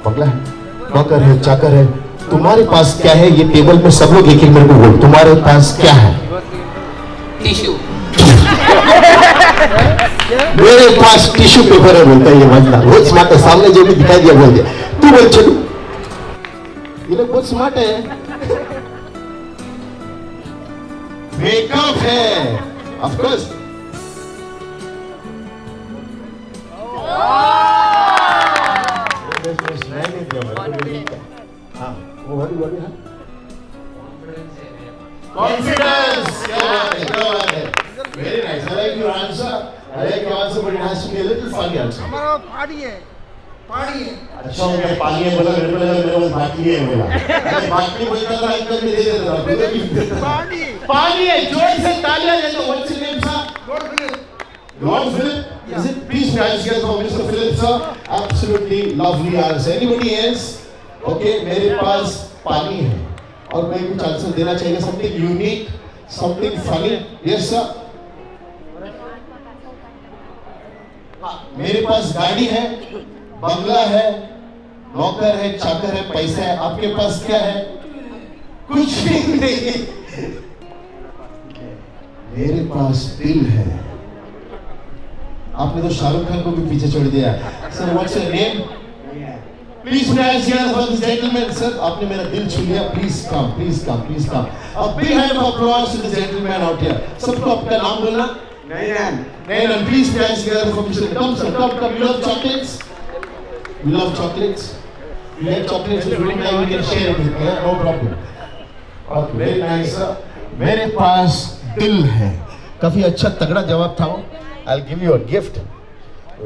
बंगला है, नौकर है, चाकर है, तुम्हारे पास क्या है? ये टेबल में सब लोग एक एक मेरे को बोल, तुम्हारे पास क्या है? टिश्यू। मेरे पास टिश्यू पेपर है बोलता है ये बंदा, बहुत स्मार्ट है, सामने जो भी दिखाई दिया बोल दिया। तू बोल चलू, ये लोग बहुत स्मार्ट है। मेकअप है, of course. Confidence. Very nice. I like your answer. I like your answer, but it has to be a little funny answer. हमारा पानी है, पानी है। अच्छा हो गया, पानी है बोला, मेरे को लगा मेरे पास बाटली है बोला। बाटली बोलता था, अंकल में दे देता था। पानी, पानी है, जोर से तालियां दे दो। What's your name, sir? Lord Philip. Lord Philip? Is it? Please guys, get for Mr. Philip, sir. Absolutely lovely answer. Anybody else? Okay, मेरे पास पानी है और मैं कुछ आंसर देना चाहिए, something unique, something funny. Yes, sir. मेरे पास गाड़ी है, बंगला है, नौकर है, चाकर है, पैसा है। आपके पास क्या है? कुछ भी नहीं। मेरे पास दिल है। आपने तो शाहरुख खान को भी पीछे छोड़ दिया। Sir, what's your name? Please guys, here for this gentleman, sir. आपने मेरा दिल छू लिया. Please come, please come, please come. A big hand of applause to the gentleman out here. सबको आपका नाम बोलना? नैनन. Nainan, please guys, here for Mr. Come, sir, come, come. You love chocolates? You love chocolates? You like chocolates? If you don't like, we can share it with you. No problem. और very nice. मेरे पास दिल है, काफी अच्छा तगड़ा जवाब था वो। I'll give you a gift.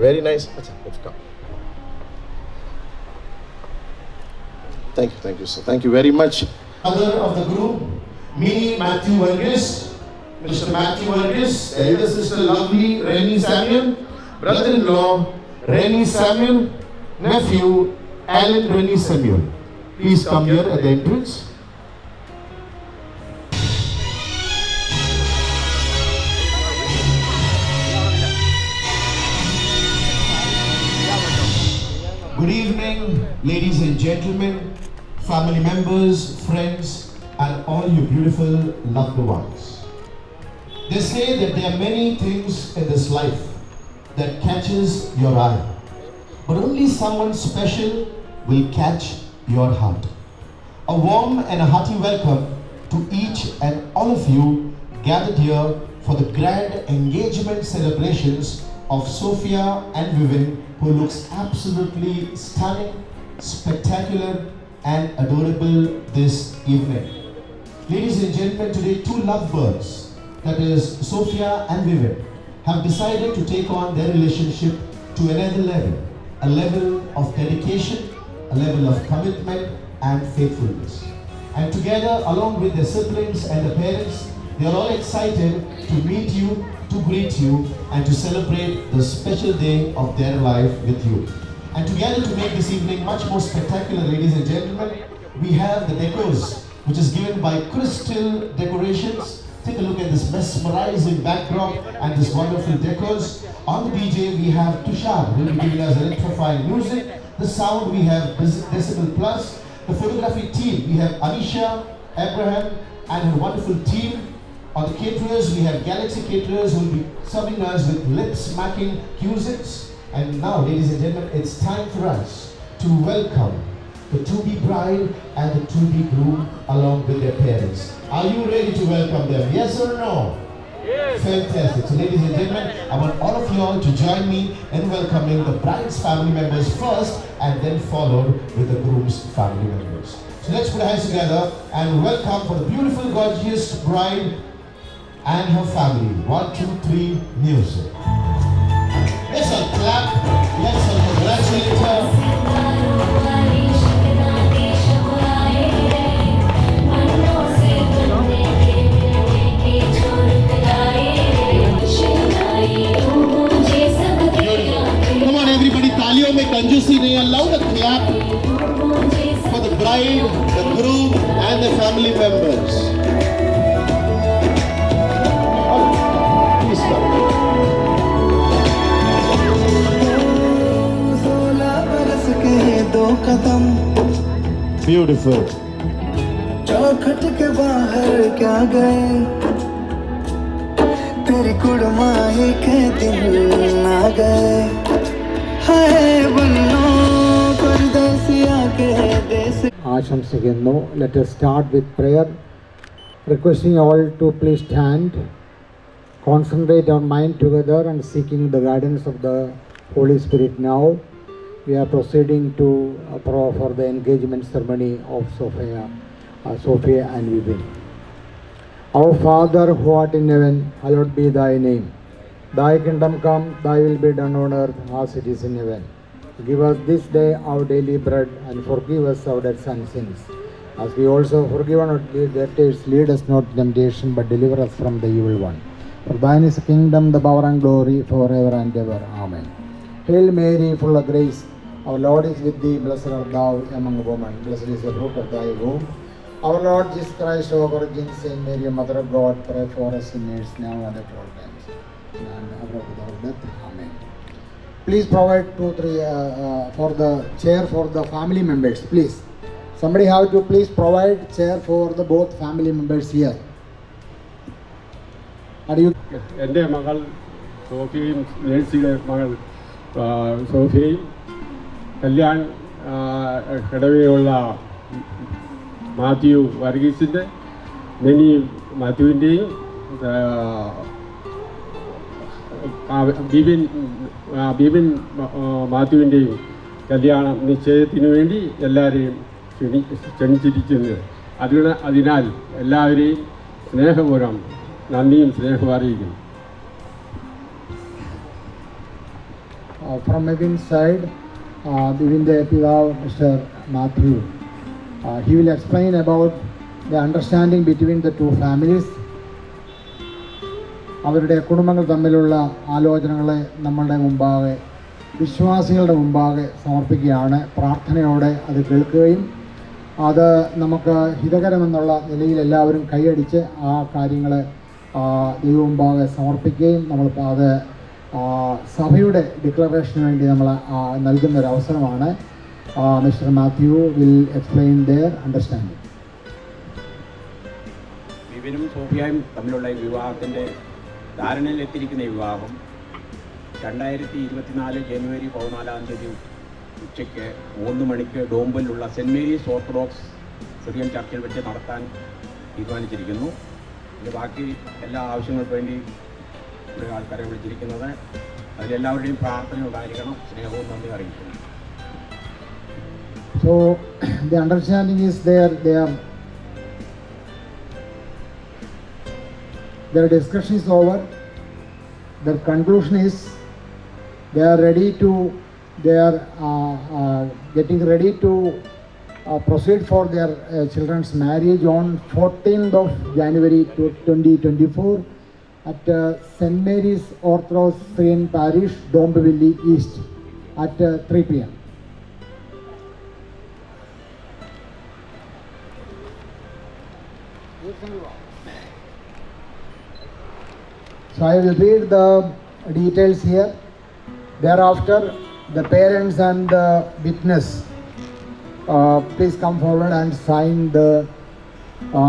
Very nice. अच्छा, let's come. Thank you, sir. Thank you very much. Mother of the group, Mini Matthew Verghese, Mr. Matthew Verghese, elder sister lovely Rennie Samuel, brother-in-law Rennie Samuel, nephew Alan Rennie Samuel. Please come here at the entrance. Good evening, ladies and gentlemen, family members, friends, and all you beautiful loved ones. They say that there are many things in this life that catches your eye, but only someone special will catch your heart. A warm and a hearty welcome to each and all of you gathered here for the grand engagement celebrations of Sophia and Vivin, who looks absolutely stunning, spectacular and adorable this evening. Ladies and gentlemen, today two lovebirds, that is Sophia and Vivin, have decided to take on their relationship to another level, a level of dedication, a level of commitment and faithfulness. And together, along with their siblings and their parents, they are all excited to meet you, to greet you, and to celebrate the special day of their life with you. And together, to make this evening much more spectacular, ladies and gentlemen, we have the decors, which is given by Crystal Decorations. Take a look at this mesmerizing backdrop and this wonderful decors. On the DJ, we have Tushar, who will be giving us electrifying music. The sound, we have Decibel Plus. The photography team, we have Anisha, Abraham, and her wonderful team. On the caterers, we have Galaxy Caterers, who will be serving us with lip-smacking cuisines. And now, ladies and gentlemen, it's time for us to welcome the to-be bride and the to-be groom along with their parents. Are you ready to welcome them? Yes or no? Yes. Fantastic. So, ladies and gentlemen, I want all of you all to join me in welcoming the bride's family members first, and then followed with the groom's family members. So let's put our hands together and welcome for the beautiful, gorgeous bride and her family. 1, 2, 3, music. Let's all clap. Let's all congratulate her. Come on, everybody, तालियों में कंजूसी नहीं है. Loud a clap for the bride, the groom, and the family members. Please come. 16 बरस के 2 कदम Beautiful. चौखट के बाहर क्या गए, तेरी कुड़माई के दिन आ गए. हाय बन्नो परदेसिया के देश. ആശംസിക്കുന്നു. Let us start with prayer. Requesting all to please stand, concentrate our mind together and seeking the guidance of the Holy Spirit now. We are proceeding to for the engagement ceremony of Sophia and Vivin. Our Father who art in heaven, hallowed be thy name. Thy kingdom come, thy will be done on earth as it is in heaven. Give us this day our daily bread, and forgive us our debts and sins, as we also forgive our debtors. Lead us not into temptation, but deliver us from the evil one. For thine is the kingdom, the power and glory, forever and ever. Amen. Hail Mary, full of grace, our Lord is with thee. Blessed art thou among women. Blessed is the fruit of thy womb. Our Lord Jesus Christ, our Virgin, Saint Mary, Mother of God, pray for us sinners now and at all times, and hour of our death. Amen. Please provide 2-3 for the chair for the family members. Please, somebody have to please provide chair for the both family members here. Are you? എൻ്റെ മകൾ സോഫിയയും നേഴ്സിയുടെ മകൾ സോഫിയയും Kalyan കടവയുള്ള Mathew വർഗീസിൻ്റെ many മാത്യുവിൻ്റെയും Bibin മാത്യുവിൻ്റെയും കല്യാണം നിശ്ചയത്തിന് വേണ്ടി എല്ലാവരെയും ക്ഷണിച്ചിരിക്കുന്നത്. അതിനാൽ എല്ലാവരെയും സ്നേഹപൂർവ്വം നന്ദിയും സ്നേഹവും അറിയിക്കുന്നു. From Evin's side, Evin's Pidav, Mr. Matthew, he will explain about the understanding between the two families. അവരുടെ കുടുംബങ്ങൾ തമ്മിലുള്ള ആലോചനകളെ നമ്മളുടെ മുമ്പാകെ വിശ്വാസികളുടെ മുമ്പാകെ സമർപ്പിക്കുകയാണ്. പ്രാർത്ഥനയോടെ അത് കേൾക്കുകയും അത് നമുക്ക് ഹിതകരമെന്നുള്ള നിലയിൽ എല്ലാവരും കൈയടിച്ച് ആ കാര്യങ്ങൾ ദൈവ മുമ്പാകെ സമർപ്പിക്കുകയും നമ്മൾ അത് സഭയുടെ ഡിക്ലറേഷന് വേണ്ടി നമ്മൾ നൽകുന്ന ഒരു അവസരമാണ്. Mister Mathew will explain their understanding. വിവിനും സോഫിയയും തമ്മിലുള്ള ഈ വിവാഹത്തിൻ്റെ ധാരണയിലെത്തിയിരിക്കുന്ന ഈ വിവാഹം 2024 ജനുവരി 14 ഉച്ചയ്ക്ക് 3 മണിക്ക് ഡോംബലിലുള്ള സെൻറ്റ് മേരീസ് ഓർത്തഡോക്സ് സിറിയൻ ചർച്ചിൽ വെച്ച് നടത്താൻ തീരുമാനിച്ചിരിക്കുന്നു. ഇത് ബാക്കി എല്ലാ ആവശ്യങ്ങൾക്കും വേണ്ടി ഇവിടെ ആൾക്കാരെ വിളിച്ചിരിക്കുന്നത്. അതിലെല്ലാവരുടെയും പ്രാർത്ഥന ഉണ്ടായിരിക്കണം. സ്നേഹവും നന്ദി അറിയിക്കുന്നു. So the understanding is their discussion is over. Their conclusion is they are getting ready to proceed for their children's marriage on 14th of January 2024 at St. Mary's Orthodox Syrian Parish, Dombivli East at 3 p.m. So I will read the details here. Thereafter, the parents and the witness please come forward and sign the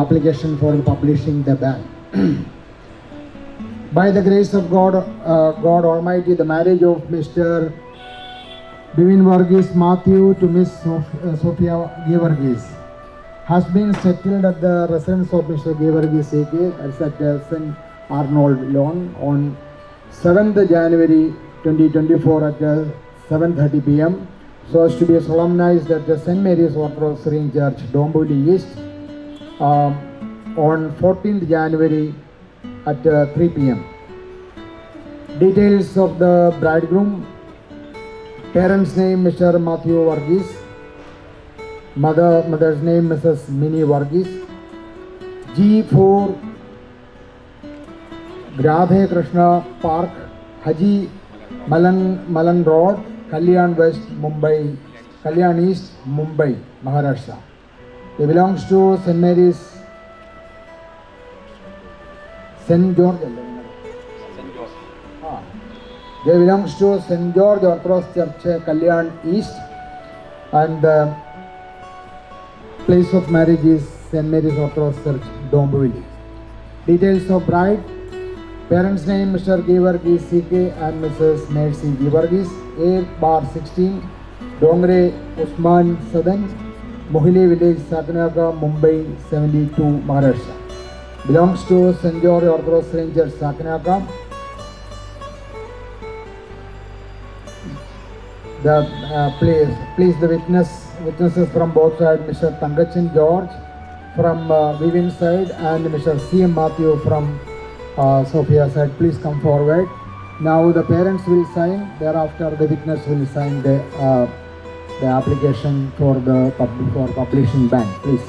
application for publishing the ban. By the grace of God, God Almighty, the marriage of Mr. Bivin Varghese Matthew to Miss Sophia Gevarghese has been settled at the residence of Mr. Gevarghese AK, that's at St. Arnold Lawn, on 7th January 2024 at 7:30 p.m. so as to be solemnized at the St. Mary's Orthodox Syrian Church, Dombivli East, on 14th January at 3 p.m. Details of the bridegroom: parents' name Mr. Matthew Varghese, mother's name Mrs. Minnie Varghese, G4 Radhe Krishna Park, Haji Malan Road, Kalyan West, Mumbai, Kalyan East, Mumbai, Maharashtra. They belongs to St. Mary's St. George. They belongs to St. George Orthodox Church, Kalyan East, and the place of marriage is St. Mary's Orthodox Church, Dombivli. Details of bride: parents' name Mr. Gevarghese CK and Mrs. Mercy Gevarghese, A/16, Dongre Usman Sadan, Mohili Village, Sakanaka, Mumbai 72, Maharashtra. Belongs to St. George Orthodox Syrian Church, Sakanaka. The please the witnesses from both sides, Mr. Tangachin George from Vivin's side and Mr. C.M. Matthew from Sophia side, please come forward. Now the parents will sign. Thereafter, the witness will sign the application for publishing ban. Please.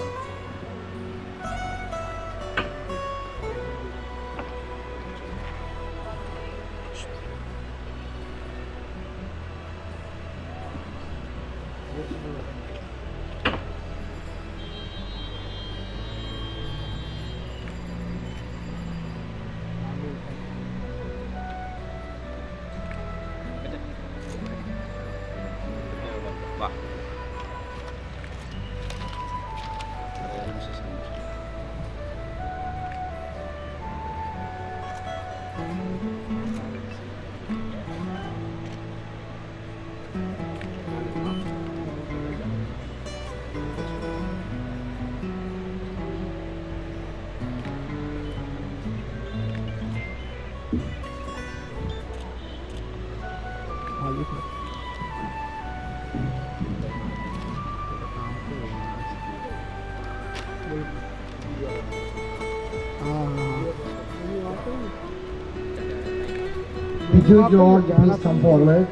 Biju George, please come forward.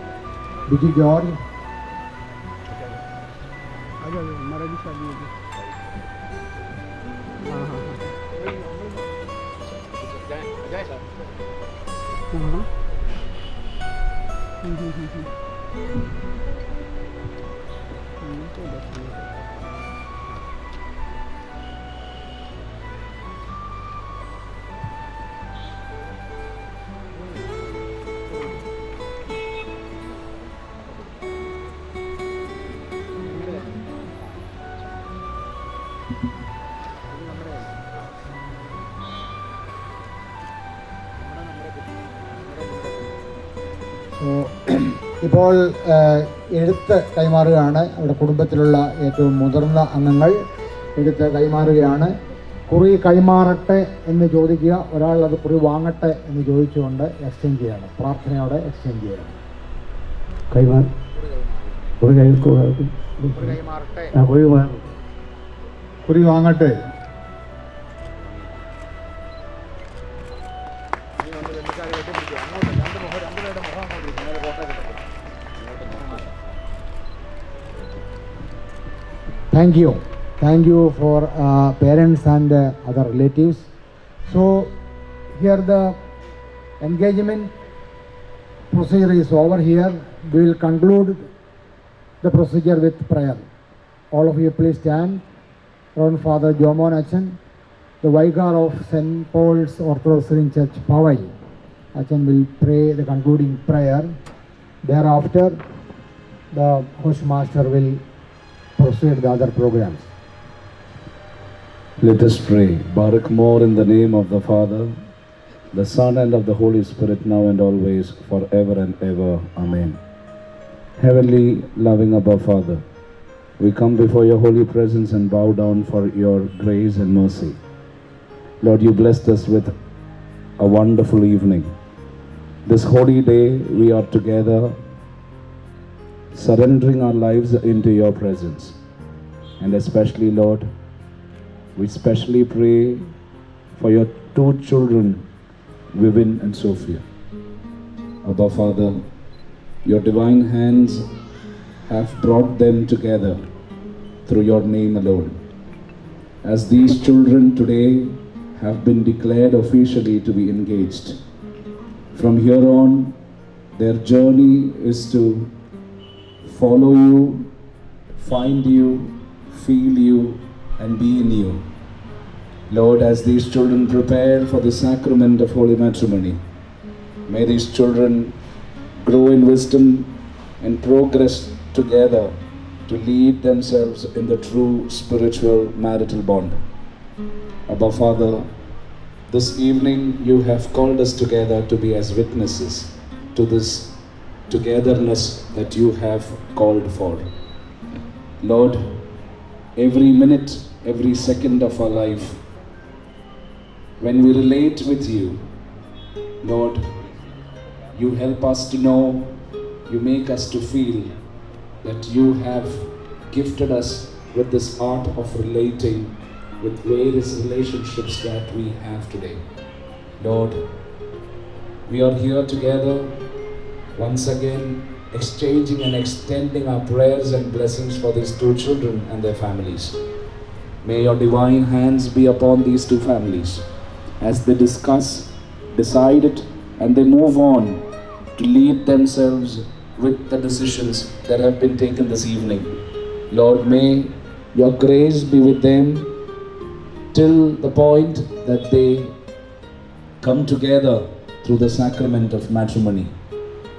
Biju George. Marathi शादी होती ഇപ്പോൾ എഴുത്ത് കൈമാറുകയാണ്. അവിടെ കുടുംബത്തിലുള്ള ഏറ്റവും മുതിർന്ന അംഗങ്ങൾ എഴുത്ത് കൈമാറുകയാണ്. കുറി കൈമാറട്ടെ എന്ന് ചോദിക്കുക, ഒരാൾ അത് കുറി വാങ്ങട്ടെ എന്ന് ചോദിച്ചുകൊണ്ട് എക്സ്ചേഞ്ച് ചെയ്യണം. പ്രാർത്ഥനയോടെ എക്സ്ചേഞ്ച് ചെയ്യണം. കുറി വാങ്ങട്ടെ. Thank you for parents and other relatives. So here the engagement procedure is over here. We will conclude the procedure with prayer. All of you please stand. Reverend Father Jomon Achan, the vicar of St. Paul's Orthodox Syrian Church, Pavai. Achan will pray the concluding prayer. Thereafter, the host master will proceed the other programs. Let us pray. Barak more in the name of the Father, the Son, and of the Holy Spirit, now and always, forever and ever. Amen. Heavenly, loving Abba Father, we come before your holy presence and bow down for your grace and mercy. Lord, you blessed us with a wonderful evening. This holy day, we are together, surrendering our lives into your presence. And especially, Lord, we specially pray for your two children, Vivin and Sophia. Abba Father, your divine hands have brought them together through your name alone. As these children today have been declared officially to be engaged, from here on, their journey is to follow you, find you, feel you, and be in you. Lord, as these children prepare for the sacrament of holy matrimony, may these children grow in wisdom and progress together to lead themselves in the true spiritual marital bond. Abba Father, this evening you have called us together to be as witnesses to this togetherness that you have called for. Lord, every minute, every second of our life, when we relate with you, Lord, you help us to know, you make us to feel that you have gifted us with this art of relating with various relationships that we have today. Lord, we are here together once again, exchanging and extending our prayers and blessings for these two children and their families. May your divine hands be upon these two families as they discuss, decide it, and they move on to lead themselves with the decisions that have been taken this evening. Lord, may your grace be with them till the point that they come together through the sacrament of matrimony.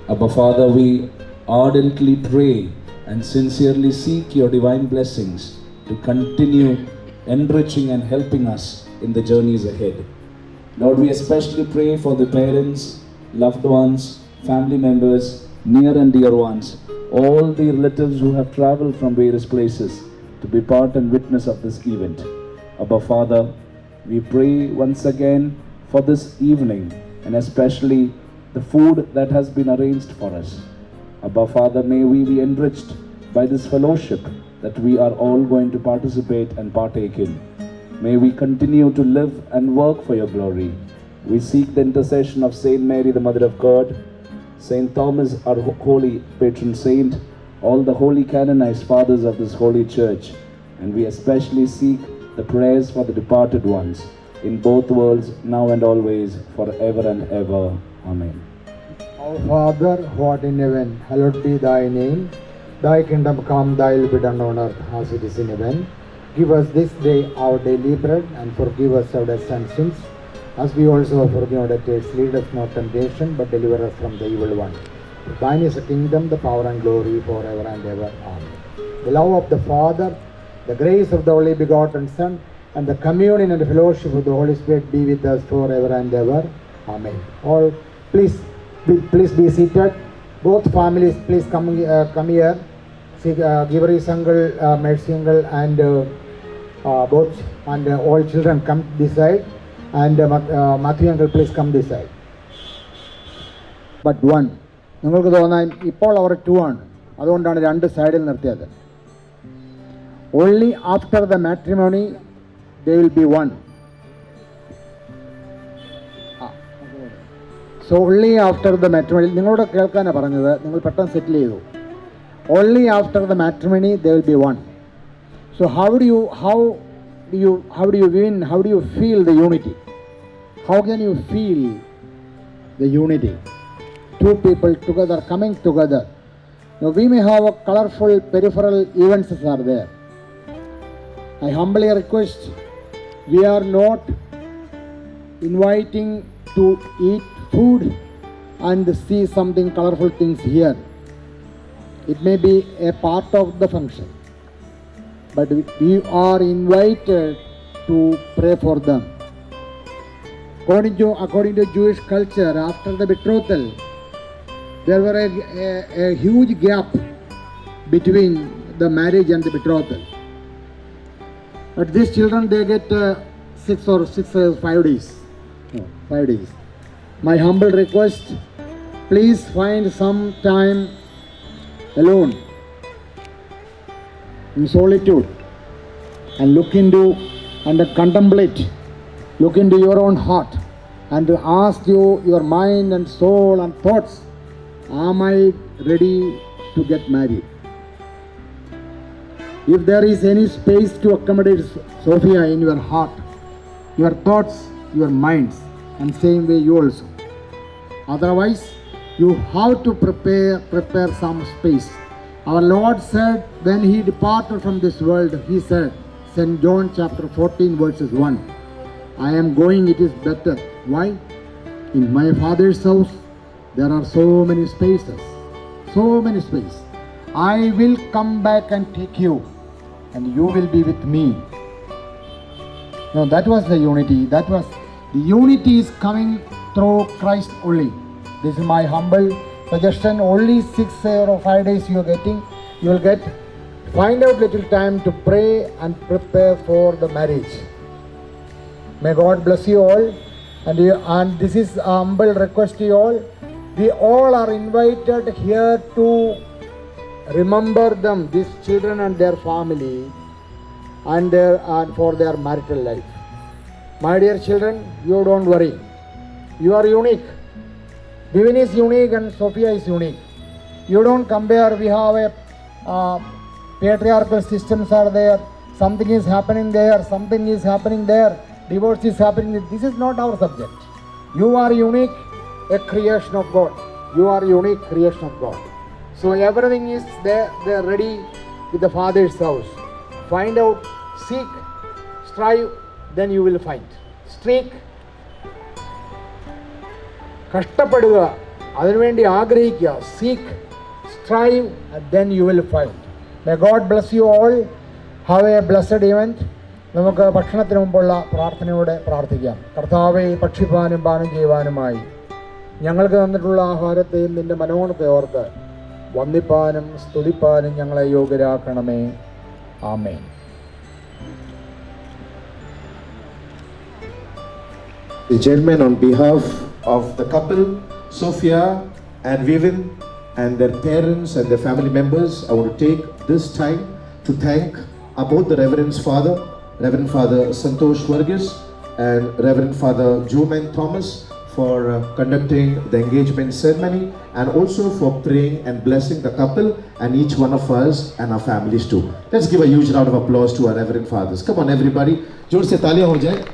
Abba Father, we ardently pray and sincerely seek your divine blessings to continue enriching and helping us in the journeys ahead. Lord, we especially pray for the parents, loved ones, family members, near and dear ones, all the relatives who have traveled from various places to be part and witness of this event. Abba Father, we pray once again for this evening and especially the food that has been arranged for us. Abba Father, may we be enriched by this fellowship that we are all going to participate and partake in. May we continue to live and work for your glory. We seek the intercession of Saint Mary, the Mother of God, Saint Thomas, our holy patron saint, all the holy canonized fathers of this holy church, and we especially seek the prayers for the departed ones in both worlds, now and always, forever and ever. Amen. Our Father, who art in heaven, hallowed be thy name. Thy kingdom come, thy will be done on earth as it is in heaven. Give us this day our daily bread, and forgive us our debts and sins, as we also forgive our debtors. Lead us not into temptation, but deliver us from the evil one. For thine is the kingdom, the power and glory forever and ever. Amen. The love of the Father, the grace of the only begotten Son, and the communion and the fellowship of the Holy Spirit be with us forever and ever. Amen. All please be seated. Both families, please come here. See, Givaris uncle, Mercy uncle, and both and all children come this side. And Matthew uncle, please come this side. But one. നിങ്ങൾക്ക് തോന്നാൻ ഇപ്പോൾ അവർ 2 ആണ്, അതുകൊണ്ടാണ് 2 സൈഡിൽ നിർത്തിയത്. Only after the matrimony they will be 1. So only after the matrimony, നിങ്ങളോട് കേൾക്കാനാണ് പറഞ്ഞത്, നിങ്ങൾ പെട്ടെന്ന് സെറ്റിൽ ചെയ്തു. Only after the matrimony they will be 1. So how do you win? How do you feel the unity? How can you feel the unity? 2 people together, coming together. Now we may have a colorful peripheral events are there. I humbly request, we are not inviting to eat food and see something colorful things here. It may be a part of the function, but we are invited to pray for them. According to Jewish culture, after the betrothal, there were a huge gap between the marriage and the betrothal. But these children, they get 5 days. No, 5 days. My humble request, please find some time alone in solitude and look into and contemplate, look into your own heart and ask your mind and soul and thoughts, am I ready to get married? If there is any space to accommodate Sophia in your heart, your thoughts, your minds, and same way you also. Otherwise, you have to prepare some space. Our Lord said when he departed from this world, he said, St. John chapter 14 verses 1, I am going, it is better. Why? In my Father's house there are so many spaces, so many spaces. I will come back and take you, and you will be with me. Now that was the unity. The unity is coming through Christ only. This is my humble suggestion. Only 6 or 5 days you are getting. You will get. Find out little time to pray and prepare for the marriage. May God bless you all. And this is a humble request to you all. We all are invited here to remember them, these children and their family, and for their marital life. My dear children, you don't worry. You are unique. Bivin is unique and Sophia is unique. You don't compare. We have a patriarchal systems are there. Something is happening there. Something is happening there. Divorce is happening. This is not our subject. You are unique, a creation of God. You are unique creation of God. So everything is there. They are ready with the Father's house. Find out, seek, strive, then you will find. Streak, കഷ്ടപ്പെടുക, അതിനുവേണ്ടി ആഗ്രഹിക്കുക, seek, strive, then you will find. May God bless you all. Have a blessed event. നമുക്ക് ഭക്ഷണത്തിന് മുമ്പുള്ള പ്രാർത്ഥനയോടെ പ്രാർത്ഥിക്കാം. കർത്താവേ, ഭക്ഷിപ്പാനും പാനം ചെയ്യുവാനുമായി ഞങ്ങൾക്ക് തന്നിട്ടുള്ള ആഹാരത്തെയും നിന്റെ മനോഗുണത്തെ ഓർത്ത് വന്ദിപ്പാനും സ്തുതിപ്പാനും ഞങ്ങളെ യോഗ്യരാക്കണമേ. ആമേൻ. The gentleman, on behalf of the couple, Sophia and Vivin, and their parents and their family members, I want to take this time to thank both the Reverend's father Reverend Father Santosh Varghese and Reverend Father Joman Thomas for conducting the engagement ceremony and also for praying and blessing the couple and each one of us and our families too. Let's give a huge round of applause to our Reverend Fathers. Come on everybody, जोर से तालियां हो जाए.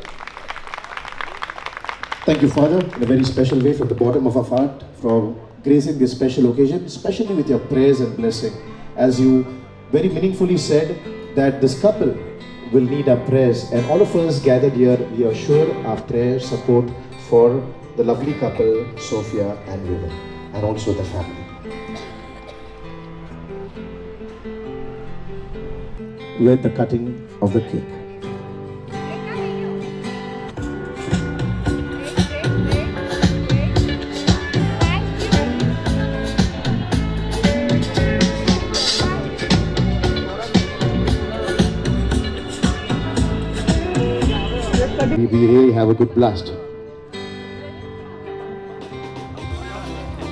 Thank you, Father, in a very special way from the bottom of our heart for gracing this special occasion, especially with your prayers and blessing. As you very meaningfully said that this couple will need our prayers, and all of us gathered here, we are sure our prayer support for the lovely couple, Sophia and Vivin, and also the family. With the cutting of the cake. We really have a good blast.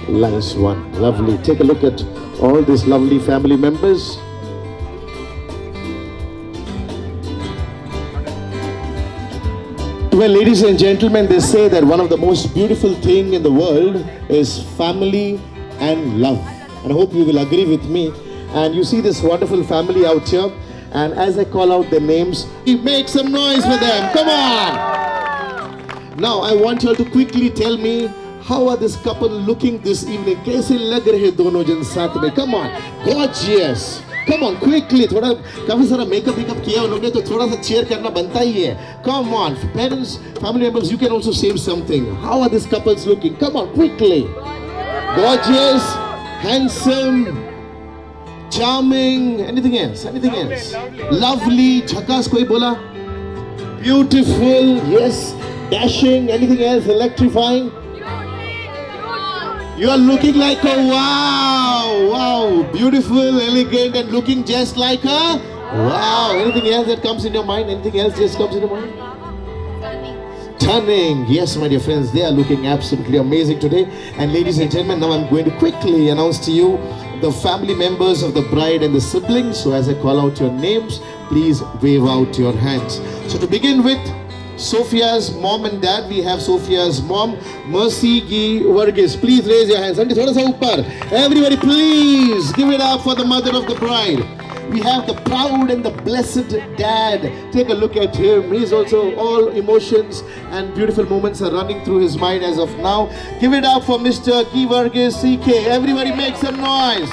Nice one, lovely. Take a look at all these lovely family members. Well, ladies and gentlemen, they say that one of the most beautiful thing in the world is family and love. And I hope you will agree with me. And you see this wonderful family out here. And as I call out their names, make some noise for them. Come on. Now I want you all to quickly tell me, how are this couple looking this evening? कैसे लग रहे दोनों जन साथ में? Come on. Gorgeous. Come on, quickly. थोड़ा काफी सारा मेकअप किया उन लोगों ने, तो थोड़ा सा cheer करना बनता ही है. Come on, parents, family members, you can also say something. How are these couples looking? Come on, quickly. Gorgeous, handsome, charming. Anything else? Anything else? Lovely. Jhakas koi bola? Beautiful. Yes. Dashing. Anything else? Electrifying. You are looking like a wow. Beautiful, elegant, and looking just like a wow. Anything else that comes in your mind? Anything else just comes in your mind? Stunning. Yes, my dear friends, they are looking absolutely amazing today. And ladies and gentlemen, now I'm going to quickly announce to you the family members of the bride and the siblings. So as I call out your names, please wave out your hands. So to begin with, Sophia's mom and dad, we have Sophia's mom, Mercy G. Varghese. Please raise your hands. Everybody, please give it up for the mother of the bride. We have the proud and the blessed dad. Take a look at him. He's also all emotions and beautiful moments are running through his mind as of now. Give it up for Mr. G. Varghese CK. Everybody make some noise.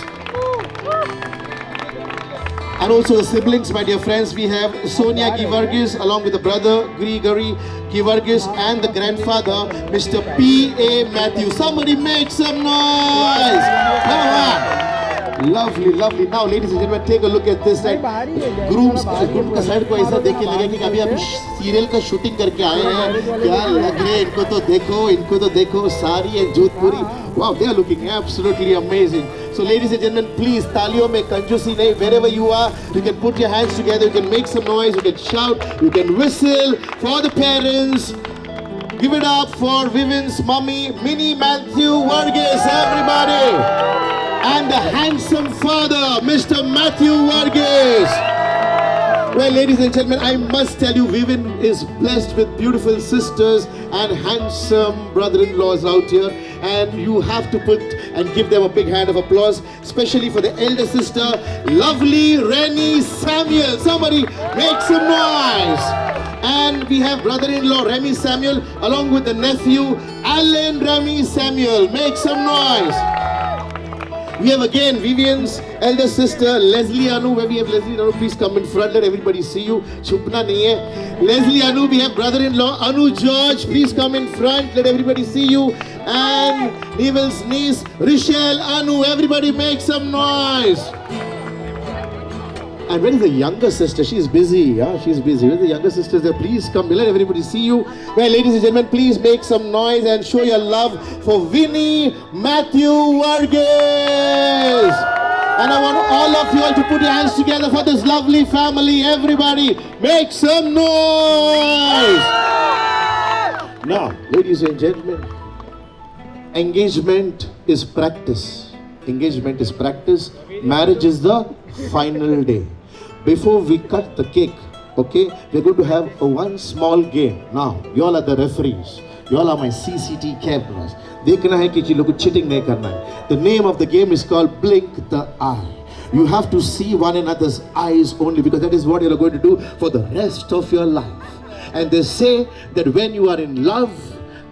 And also the siblings, my dear friends, we have Sonia G. Varghese along with the brother Grigory G. Varghese and the grandfather Mr. P.A. Matthew. Somebody make some noise! Come on! Lovely, lovely. Now, ladies and gentlemen, take a look at this. Right? Groom का side को ऐसा देख के लगे कि अभी आप serial का शूटिंग करके आए हैं. क्या लग रहे हैं? इनको तो देखो सारी and Jodhpuri. Wow, they are looking absolutely amazing. So, ladies and gentlemen, please, तालियों में कंजूसी नहीं. Wherever you are, you can put your hands together. You can make some noise. You can shout. You can whistle for the parents. Give it up for Vivin's mummy, Minnie Matthew Varghese, everybody. And the handsome father, Mr. Matthew Varghese. Well, ladies and gentlemen, I must tell you, Vivin is blessed with beautiful sisters and handsome brother-in-laws out here. And you have to put and give them a big hand of applause, especially for the elder sister, lovely Remy Samuel. Somebody make some noise. And we have brother-in-law Remy Samuel along with the nephew, Alan Remy Samuel. Make some noise. We have again Vivian's elder sister Leslie Anu. Where we have Leslie Anu, please come in front. Let everybody see you. Chupna nahi hai. Leslie Anu. We have brother-in-law Anu George. Please come in front. Let everybody see you. And Neville's niece Richelle Anu. Everybody make some noise. And where is the younger sister? She's busy. Yeah, she's busy. Where are the younger sisters there? Please come. Let everybody see you. Well, ladies and gentlemen, please make some noise and show your love for Vinnie Matthew Varghese. And I want all of you all to put your hands together for this lovely family. Everybody, make some noise. Now, ladies and gentlemen, engagement is practice. Engagement is practice. Marriage is the final day. Before we cut the cake, Okay, we're going to have one small game. Now, you all are the referees. You all are my CCTV cameras. देखना है कि जी लोग cheating नहीं करना है. The name of the game is called Blink the Eye. You have to see one another's eyes only, because that is what you are going to do for the rest of your life. And they say that when you are in love,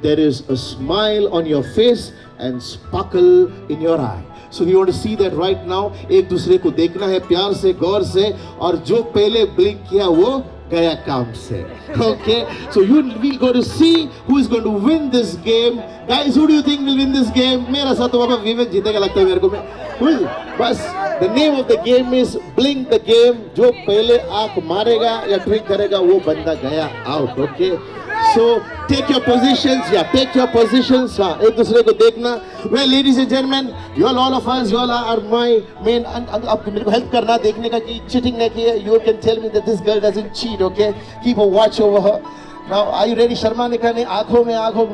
there is a smile on your face and sparkle in your eye. So we want to see that right now. एक दूसरे को देखना है प्यार से, गौर से, और जो पहले blink किया वो गया काम से. Okay, so we'll go to see who is going to win this game. Guys, who do you think will win this game? मेरा साथ तो बाबा विवेक जीतेगा लगता है मेरे को. बस the name of the game is Blink the Game. जो पहले आँख मारेगा या blink करेगा वो बंदा गया out. Okay, so take your positions. Yeah, take your positions. हाँ, एक दूसरे को देखना. Well, ladies and gentlemen, you all of us, you all are my main. अब मेरे को help करना देखने का कि cheating नहीं की है. You can tell me that this girl doesn't cheat. Okay, keep a watch over her. Now, are you ready? Sharma ने कहा नहीं, आँखों में आँखों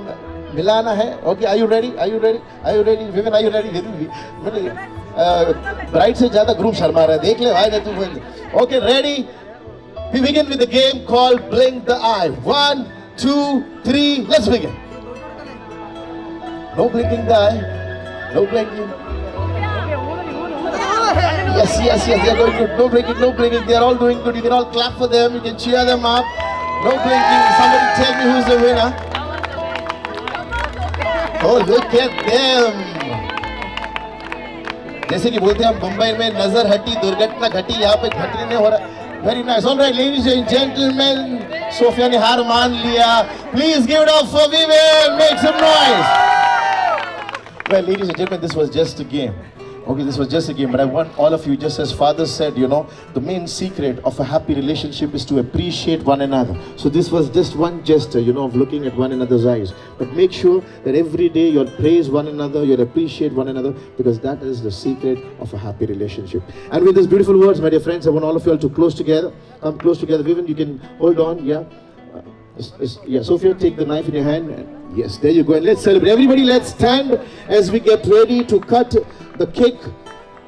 मिलाना है. Okay, are you ready? Are you ready? Are you ready? Vivian, are you ready? Bride से ज़्यादा groom शर्मा रहा है. देख ले भाई तू. Okay, ready? We begin with the game called Blink the Eye. 1, 2, 3, let's begin. No blinking the eye. No blinking. Yes, they are going good. No blinking. They are all doing good. You can all clap for them. You can cheer them up. No blinking. Somebody tell me who's the winner. Oh, look at them. जैसे कि बोलते हैं हम मुंबई में नजर हटी दुर्घटना घटी, यहाँ पे घटने नहीं हो रहा. Very nice. All right, ladies and gentlemen, Sophia ने हार मान लिया. Please give it up for Vivian. Make some noise. Well, ladies and gentlemen, this was just a game. Okay, this was just a game, but I want all of you, just as Father said, you know, the main secret of a happy relationship is to appreciate one another. So this was just one gesture, you know, of looking at one another's eyes. But make sure that every day you'll praise one another, you'll appreciate one another, because that is the secret of a happy relationship. And with these beautiful words, my dear friends, I want all of you all to close together. Come close together. Vivian, you can hold on, yeah. Yeah, Sophia, take the knife in your hand. Yes, there you go. And let's celebrate. Everybody, let's stand as we get ready to cut the cake,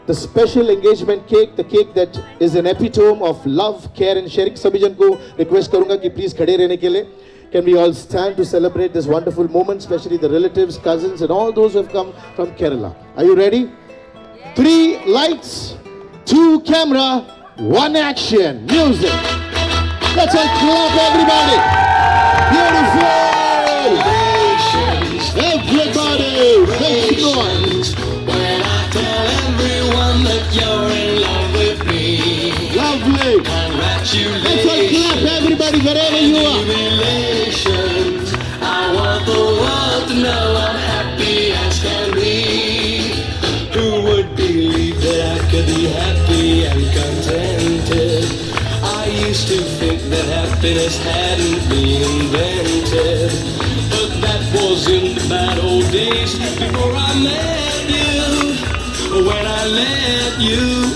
the special engagement cake, the cake that is an epitome of love, care and sharing. सभी जन को request करूँगा कि please खड़े रहने के लिए. Can we all stand to celebrate this wonderful moment, especially the relatives, cousins, and all those who have come from Kerala. Are you ready? 3 lights, 2 camera, 1 action. Music. Let's all clap, everybody. Beautiful. Everybody, make noise. When I tell everyone that you're in love with me, Lovely. congratulations. Let's all clap, everybody, wherever you are. Relations. I want the world to know I'm happy as can be. Who would believe that I could be happy and contented? I used to think that happiness hadn't been invented, but that was in the bad old days before I met you. When I let you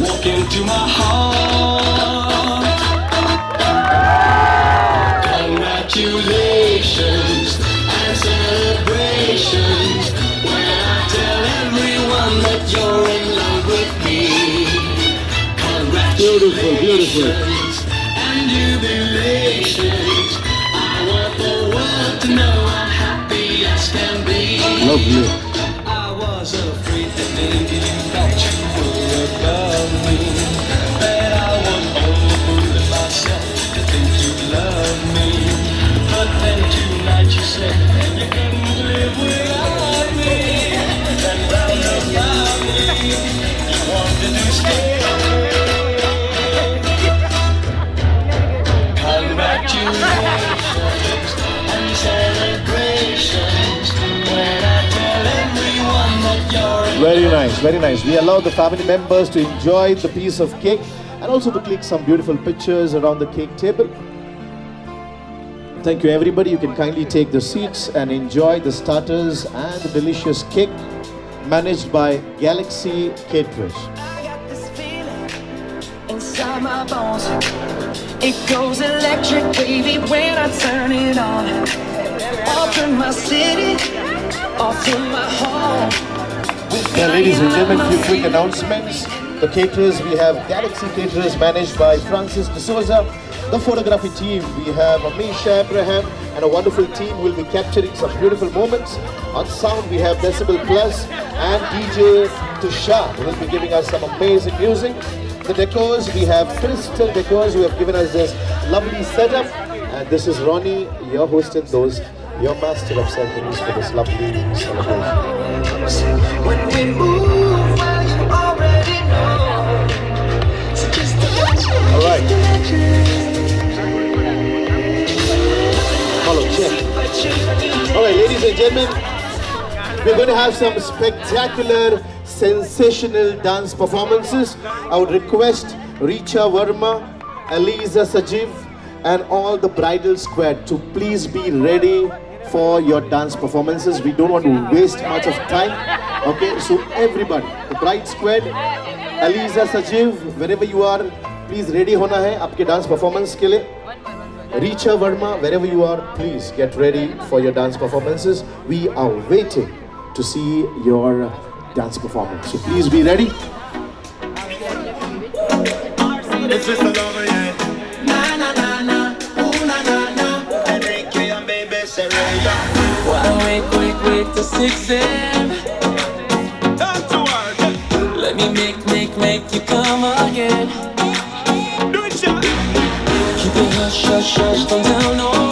walk into my heart. Congratulations and celebrations when I tell everyone that you're in love with me. Beautiful, beautiful. And jubilations. I want the world to know I'm happy as can be. Lovely. I was afraid that maybe that you were above me, that I was only fooling myself to think you loved me. But then tonight you said you couldn't live without me, and round about me you wanted to stay. Congratulations and celebrations when I tell everyone that you're in. Very nice, very nice. We allow the family members to enjoy the piece of cake and also to click some beautiful pictures around the cake table. Thank you, everybody. You can kindly take the seats and enjoy the starters and the delicious cake managed by Galaxy Caterers. I got this feeling inside my bones. It goes electric, baby, when I turn it on. Off in my city, off in my home. Well, ladies and gentlemen, a few quick announcements. The caterers, we have Galaxy Caterers managed by Francis D'Souza. The photography team, we have Amisha Abraham and a wonderful team who will be capturing some beautiful moments. On sound, we have Decibel Plus and DJ Tushar who will be giving us some amazing music. The decors, we have Crystal Decors who have given us this lovely setup. And this is Ronnie, your host and host, your master of ceremonies for this lovely celebration. When we move, well, you already know. So just All right. Follow, check. All right, ladies and gentlemen, we're going to have some spectacular, sensational dance performances. I would request Richa Verma, Aliza Sajiv, and all the bridal squad to please be ready for your dance performances. We don't want to waste much of time. Okay, so everybody, the bride squad, Aliza Sajiv, wherever you are, please ready hona hai aapke dance performance ke liye. Richa Verma, wherever you are, please get ready for your dance performances. We are waiting to see your dance performance. So please be ready. It's just a lover, yeah. Na na na na, ooh na na na. Enrique and baby Serena. Why wait till 6 a.m. Talk to her. Let me make you come again. Do it, Sean. Keep it hush, don't tell no one.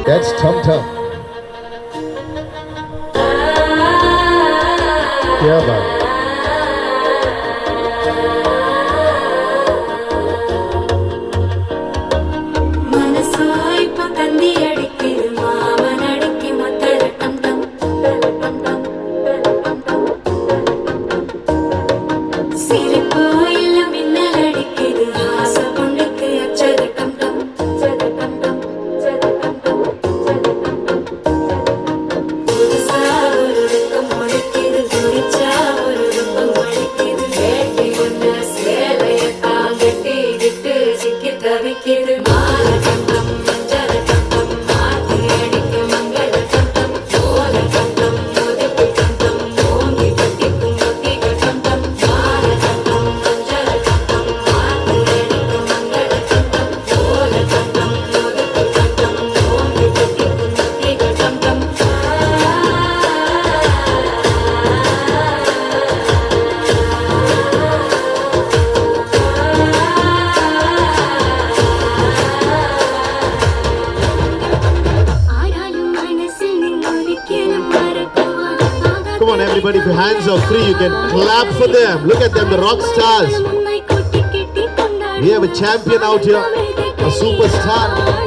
That's Tum Tum. Yeah, man. Come on, everybody, if your hands are free, you can clap for them. Look at them, the rock stars. We have a champion out here, a superstar.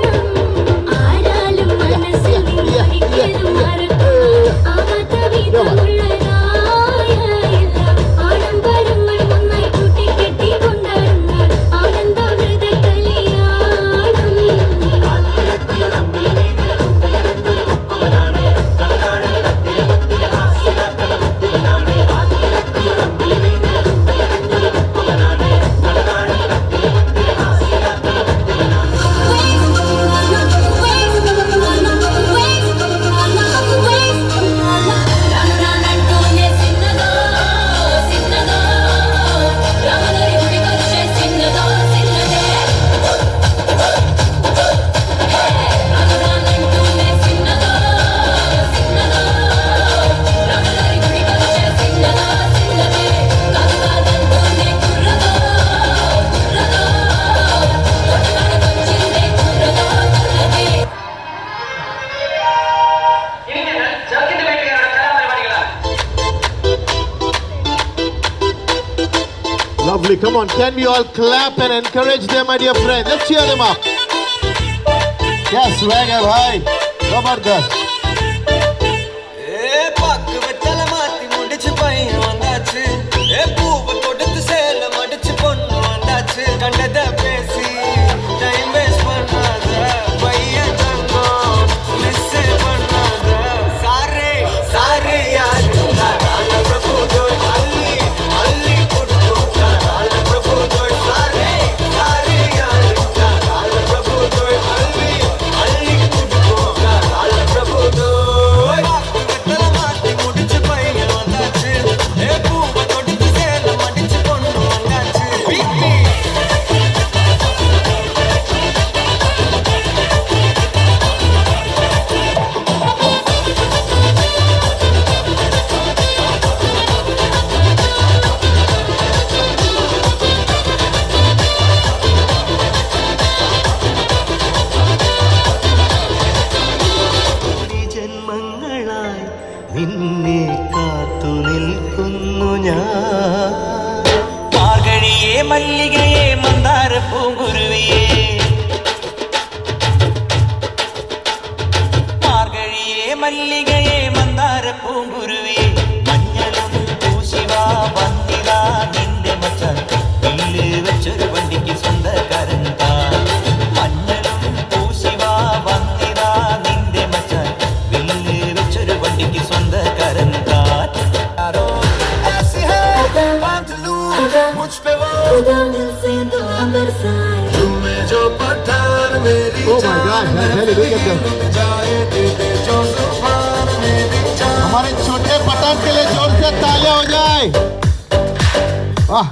Come on, can we all clap and encourage them, my dear friends? Let's cheer them up. क्या swag है भाई, जबरदस्त. നിന്നെ കാത്തു നിൽക്കുന്നു ഞാൻ. മാർഗഴിയേ മല്ലികയെ മന്ദാര പൂങ്കുരുവിയേ, മാർഗഴിയേ മല്ലികയെ മന്ദാര പൂങ്കുരുവിയേ, മഞ്ഞളും പൂശിവാ വന്നിതാ നിന്റെ മച്ചാൻ വില്ല് വെച്ചൊരു വണ്ടിക്ക് സ്വന്തക്കാരൻ താൻ. മഞ്ഞളും പൂശിവാ വന്നിതാ നിന്റെ മച്ചാൻ വില്ല് വെച്ചൊരു വണ്ടിക്ക് സ്വന്തക്കാരൻ താൻ. ആരോ ऐसी है बांधलू मुझ पे वो दिल से तो बरसाए तुम्हें जो पठार मेरी Oh my God, really look at them. हमारे छोटे पठान के लिए जोर से तालियां हो जाए. वाह.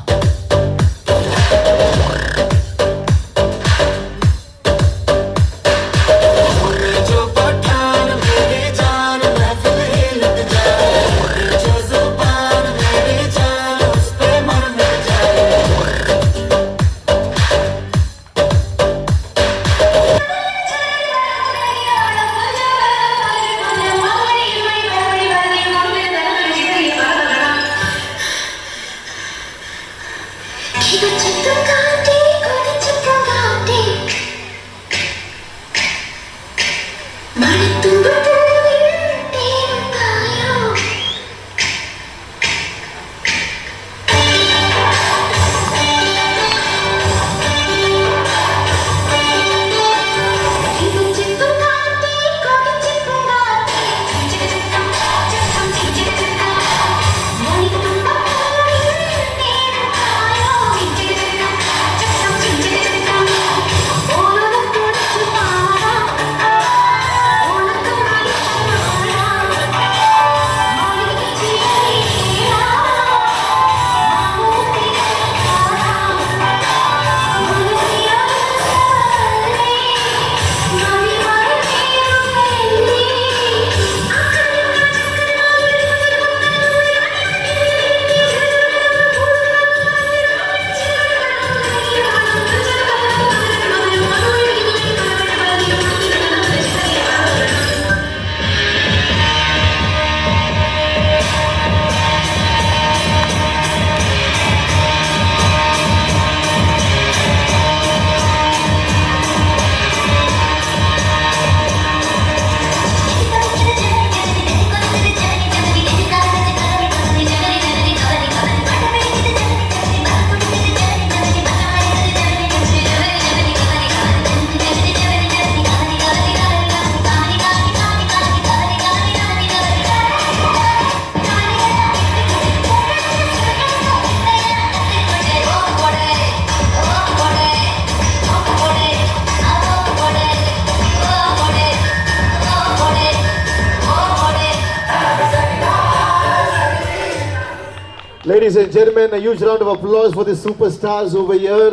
Ladies and gentlemen, a huge round of applause for the superstars over here.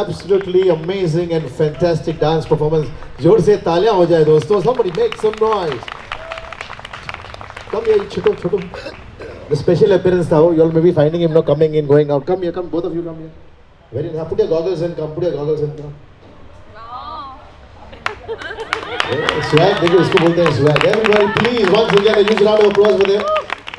Absolutely amazing and fantastic dance performance. जोर से तालियां हो जाए दोस्तों. Somebody make some noise. Come here, Choto, Choto. The special appearance now. You all may be finding him now coming in, going out. Come here, come. Both of you come here. Very nice. Put your goggles in. Come. Put your goggles in. Come. Swag. देखो इसको बोलते हैं swag. Everybody, please once again a huge round of applause for them.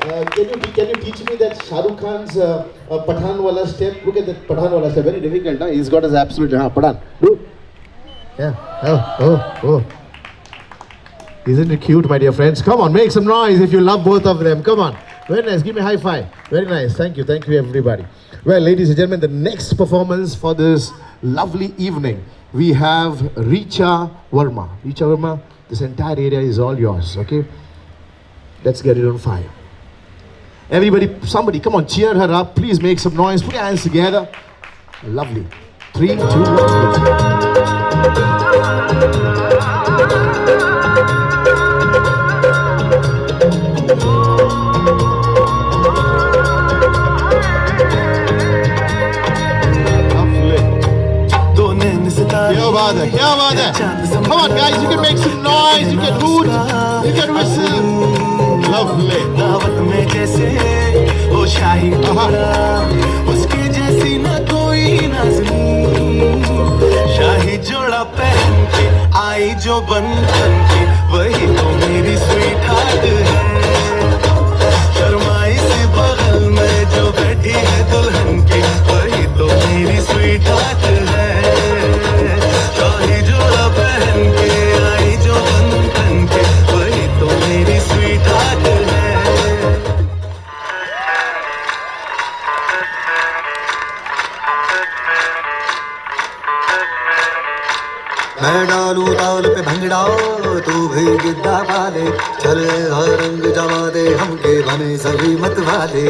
can you teach me that Shah Rukh Khan's Pathan wala step? Look at that Pathan wala step. Very difficult. Huh? He's got his absolute. Pathan. Do. Yeah. Oh. Isn't it cute, my dear friends? Come on, make some noise if you love both of them. Come on. Very nice. Give me a high five. Very nice. Thank you, everybody. Well, ladies and gentlemen, the next performance for this lovely evening, we have Richa Verma. Richa Verma, this entire area is all yours, okay? Let's get it on fire. Everybody, somebody, come on, cheer her up. Please make some noise. Put your hands together. Lovely. 3, 2, 1. क्या बात है Come on guys, you can make some noise, you can hoot, you can whistle. Lovely. दावत में जैसे वो शाही टुकड़ा, उसके जैसी न कोई नाज़नीं, शाही जोड़ा पहन के आई जो बन के, वही तो मेरी स्वीट हार्ट है। शर्माई सी बगल में जो बैठी है दुल्हन की, वही तो मेरी स्वीट हार्ट है। शाही जोड़ा पहन के आई जो बन के, वही तो मेरी स्वीट हार्ट है। मैं डालू ताल पे भंगड़ा, तू भी गिद्दा वाले, चले हर रंग जमा दे, हमके बने सभी मत वाले।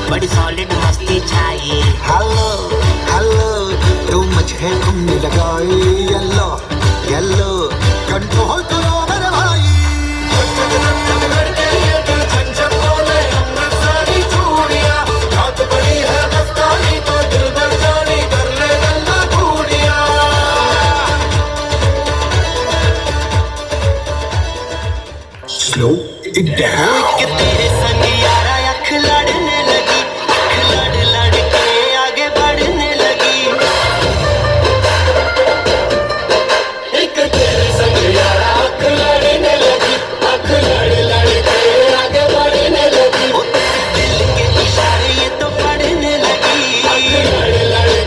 बड़ी सॉलिड मस्ती छाई। हेलो तू मुझे घूमने लगाई। येलो कंट्रोल करो मेरे भाई। Slow it down. तेरे संग यारा अख लड़ने लगी, अख लड़ के आगे बढ़ने लगी। एक तेरे संग यारा अख लड़ने लगी, अख लड़ के आगे बढ़ने लगी। ओ तेरे दिल के इशारे ये तो पढ़ने लगी, अख लड़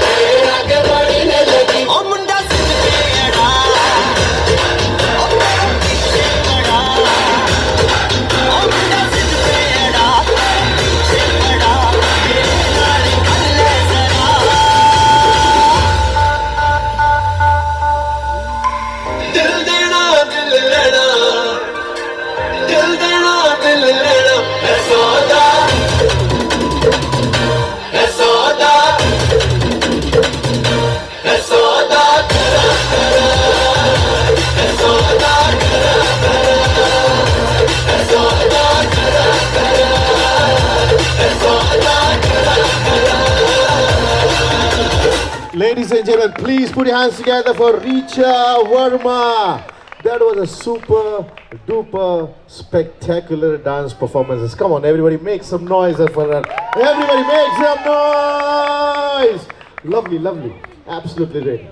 के आगे बढ़ने लगी। ओ मुंडा सिद्ध पे अड़ा, ओ तेरा पीछे बड़ा, ओ मुंडा सिद्ध पे अड़ा, पीछे बड़ा, मेरे नाल कर ले जरा। दिल देना दिल लेना, दिल देना दिल लेना, है सौदा, है सौदा, है सौदा करा करा, है सौदा करा करा, है सौदा करा करा, है सौदा करा करा। Ladies and gentlemen, please put your hands together for Richa Verma. That was a super duper spectacular dance performance. Come on, everybody, make some noise for her. Everybody, make some noise. Lovely, lovely, absolutely great.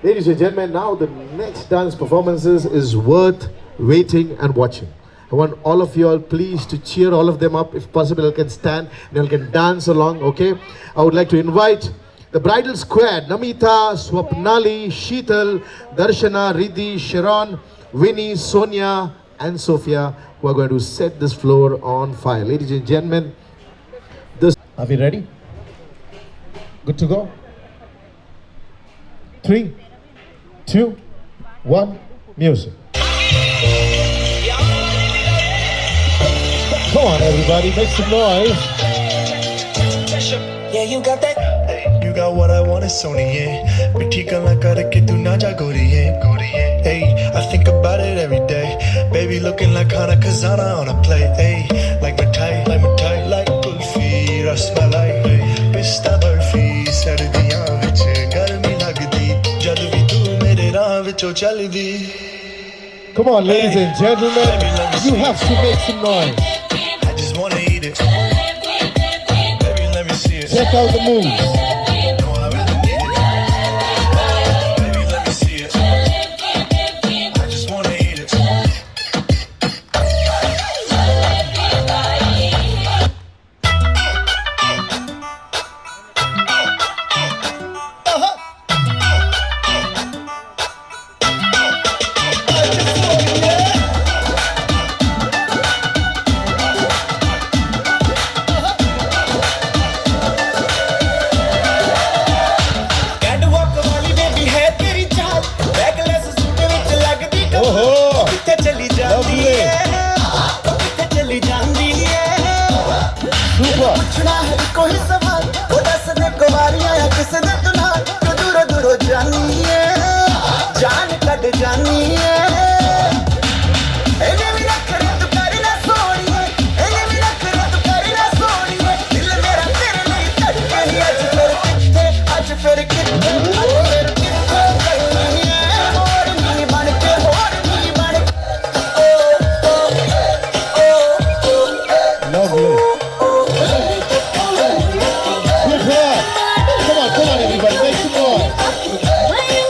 Ladies and gentlemen, now the next dance performances is worth waiting and watching. I want all of you all please to cheer all of them up. If possible, you can stand and you can dance along, okay? I would like to invite the bridal squad, Namita, Swapnali, Sheetal, Darshana, Riddhi, Sharon, Winnie, Sonia and Sophia, who are going to set this floor on fire. Ladies and gentlemen, are we ready? Good to go? 3, 2, 1, music. Come on everybody, make some noise. Yeah, you got that. You got what I want, it's Sony, yeah. Bitti galla karke tu na ja gori, yeah. Hey, I think about it every day. Baby looking like Hana Kazana on a plate. Hey, like mithai, like kulfi, rasmalai, pista barfi. Sardiyan vich garmi lagdi, jad vi tu mere raah vicho जो चल दी Come on, ladies and gentlemen, you have to make some noise. I just wanna eat it. Baby, let me see it. Check out the moves. No, I really need it. Baby, let me see it. I just wanna eat it. Catwalk वाली baby है तेरी चाल backless suit विच लगदी ओहो, किथे चली जांदी है किथे चली जांदी है super. पूछना है कोई सवाल वो दस दे कुवारियां या किस दे तू नाल जो दूर दूर जानी है जान कट जानी है एने भी रख रे तू कर ना सोनी है एने भी रख रे तू कर ना सोनी है दिल मेरा तेरे लिए धड़के ही आज फिर किथे आज फिर किथे करनी है और नी बन के Lovely. Good job. Come on, everybody, make some noise.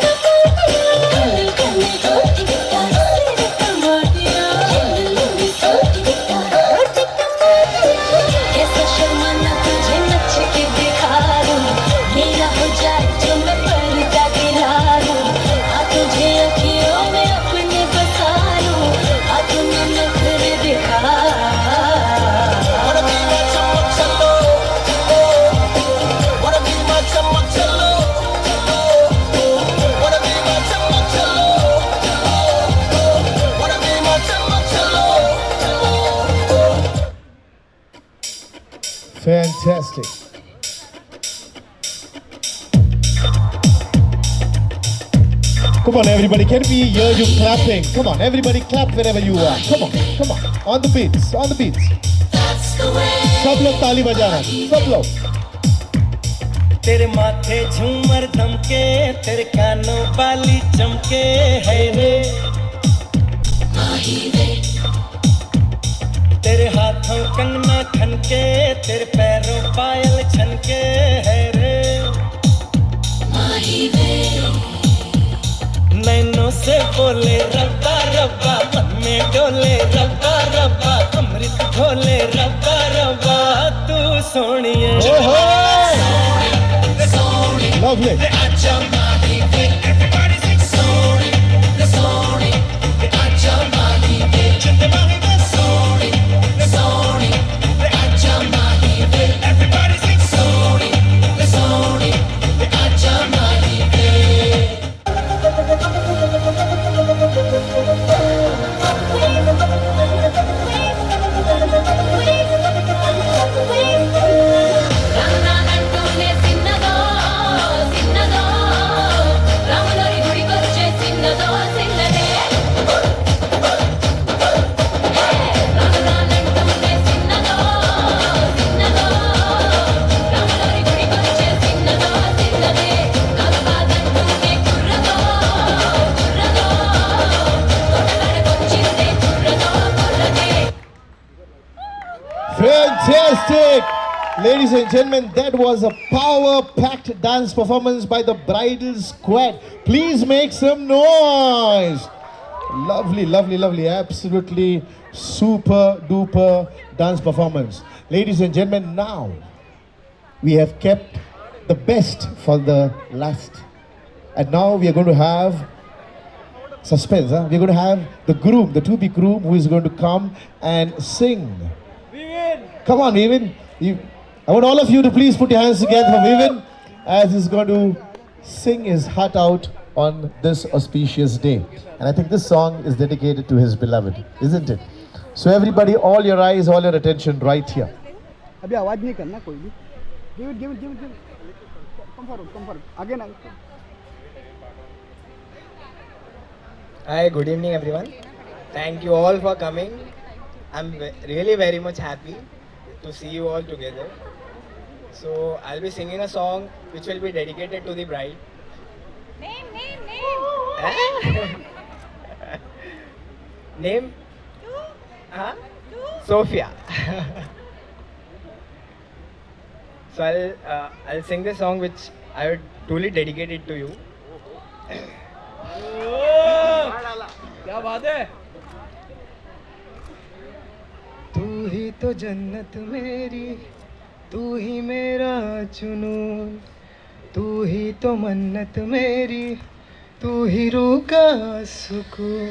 कैसा शर्माना तुझे नच के दिखा दूं मेरा हो जाए जो मैं पर्दा गिरा दूं हाँ तुझे अखियों में अपने बसा लूं हाँ तुम्हें नखरे दिखा Wanna be my chumma chalo, wanna be my chumma chalo, wanna be my chumma chalo, wanna be my chumma chalo. Fantastic. Come on, everybody. Can we hear you clapping? Come on, everybody, clap wherever you are. Come on, come on. On the beats, on the beats. सब लोग ताली बजाना, सब लोग. तेरे माथे झूमर दमके तेरे कानों वाली चमके है रे तेरे हाथों कंगना खनके तेरे पैरों पायल छनके है रे नैनों से बोले रब्बा रब्बा मन में डोले रब्बा रब्बा अमृत घोले रब्बा रब्बा तू सोनिए Lovely. రామనానంటూనే చిన్నదో చిన్నదో రాములోరి గుడికొచ్చే చిన్నదో చిన్నదే రామనానంటూనే చిన్నదో చిన్నదో రాములోరి గుడికొచ్చే చిన్నదో చిన్నదే నాకు కాదంటూనే కుర్రదో కుర్రదో తోటకాడకొచ్చిందే కుర్రదో కుర్రదే. Fantastic! Ladies and gentlemen, that was a power-packed dance performance by the Bridal Squad. Please make some noise. Lovely, lovely, lovely. Absolutely super duper dance performance. Ladies and gentlemen, now we have kept the best for the last. And now we are going to have suspense. We're going to have the groom, the to-be groom, who is going to come and sing. Come on, Vivin. I want all of you to please put your hands together for Vivin as he's going to sing his heart out on this auspicious day. And I think this song is dedicated to his beloved, isn't it? So everybody, all your eyes, all your attention right here. अभी आवाज नहीं करना कोई भी. Give it. Come forward. Again. Hi, good evening everyone. Thank you all for coming. I'm really very much happy to see you all together. So I'll be singing a song which will be dedicated to the bride. Name. Name? Huh? Sophia. So I'll sing the song which I would truly dedicate it to you. क्या बात है? तू ही तो जन्नत मेरी, तू ही मेरा जुनून, तू ही तो मन्नत मेरी, तू ही रूह का सुकून,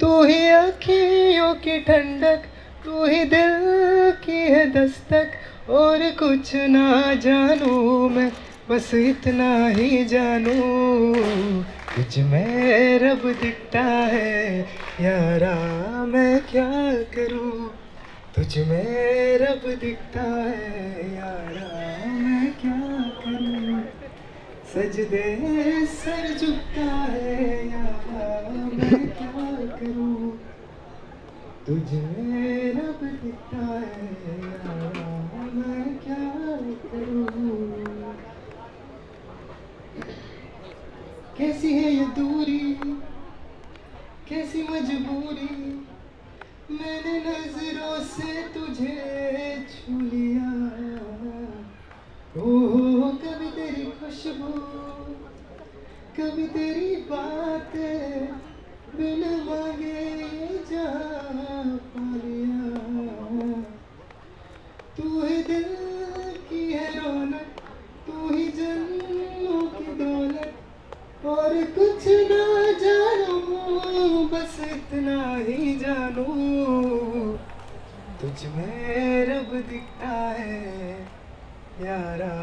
तू ही आँखियों की ठंडक, तू ही दिल की है दस्तक, और कुछ ना जानूं मैं, बस इतना ही जानूं, तुझ में रब दिखता है यारा, मैं क्या करूं, तुझ में रब दिखता है यारा, मैं क्या करूं, सजदे सर झुकता है यारा, मैं क्या करूं, तुझ में रब दिखता है यारा, मैं क्या करूं। कैसी है ये दूरी, कैसी मजबूरी, मैंने नजरों से तुझे छू लिया, ओ कभी तेरी खुशबू, कभी तेरी बातें, बिन मांगे जा पा लिया, तू ही दिल की है रौनक, तू ही जन्नों की दौलत, और कुछ ना जानूं, बस इतना ही जानूं, तुझ में रब दिखता है यारा,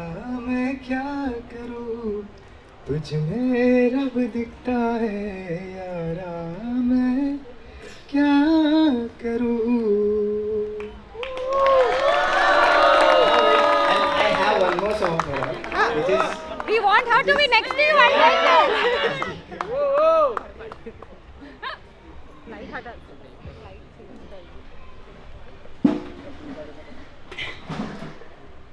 मैं क्या करूं, तुझ में रब दिखता है यारा, मैं क्या करूं। I have one more song for her, which is. We want her to be next to you and like that.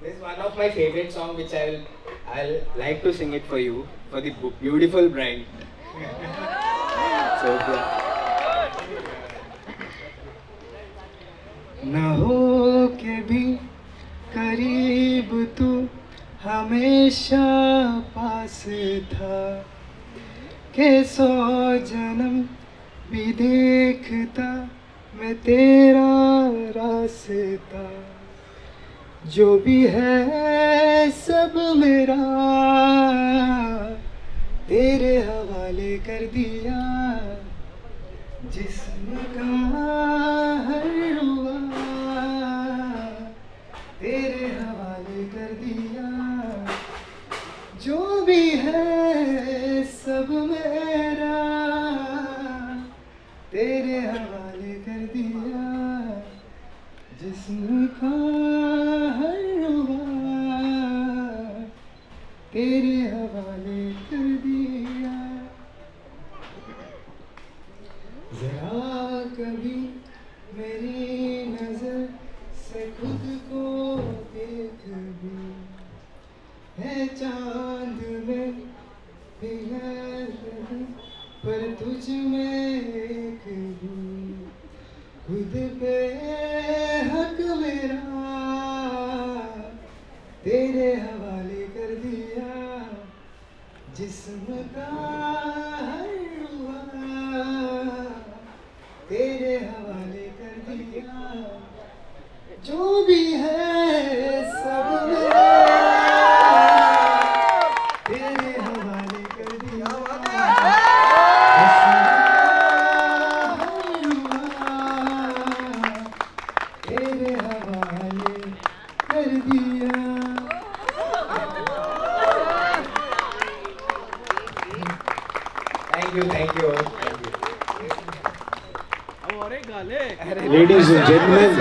This is one of my favorite songs, which I'll like to sing it for you, for the beautiful bride. So न हो के भी करीब तू हमेशा पास था, के 100 जन्म भी देखता मैं तेरा रास्ता, जो भी है सब मेरा तेरे हवाले कर दिया, जिस्म का हर रुआ तेरे हवाले कर दिया, जो भी है सब मेरा तेरे हवाले कर दिया, जिस्म का हर रुआ तेरे हवाले कर दिया। जरा कभी मेरी नजर से खुद को देख भी, है चांद में भी है पर तुझ में एक भी, खुद पे हक मेरा तेरे हवाले कर दिया, जिस्म का हर रुआ तेरे हवाले कर दिया, जो भी है सब मेरा तेरे हवाले कर दिया, जिस्म का हर रुआ तेरे हवाले कर दिया। Thank you all. Ladies and gentleman,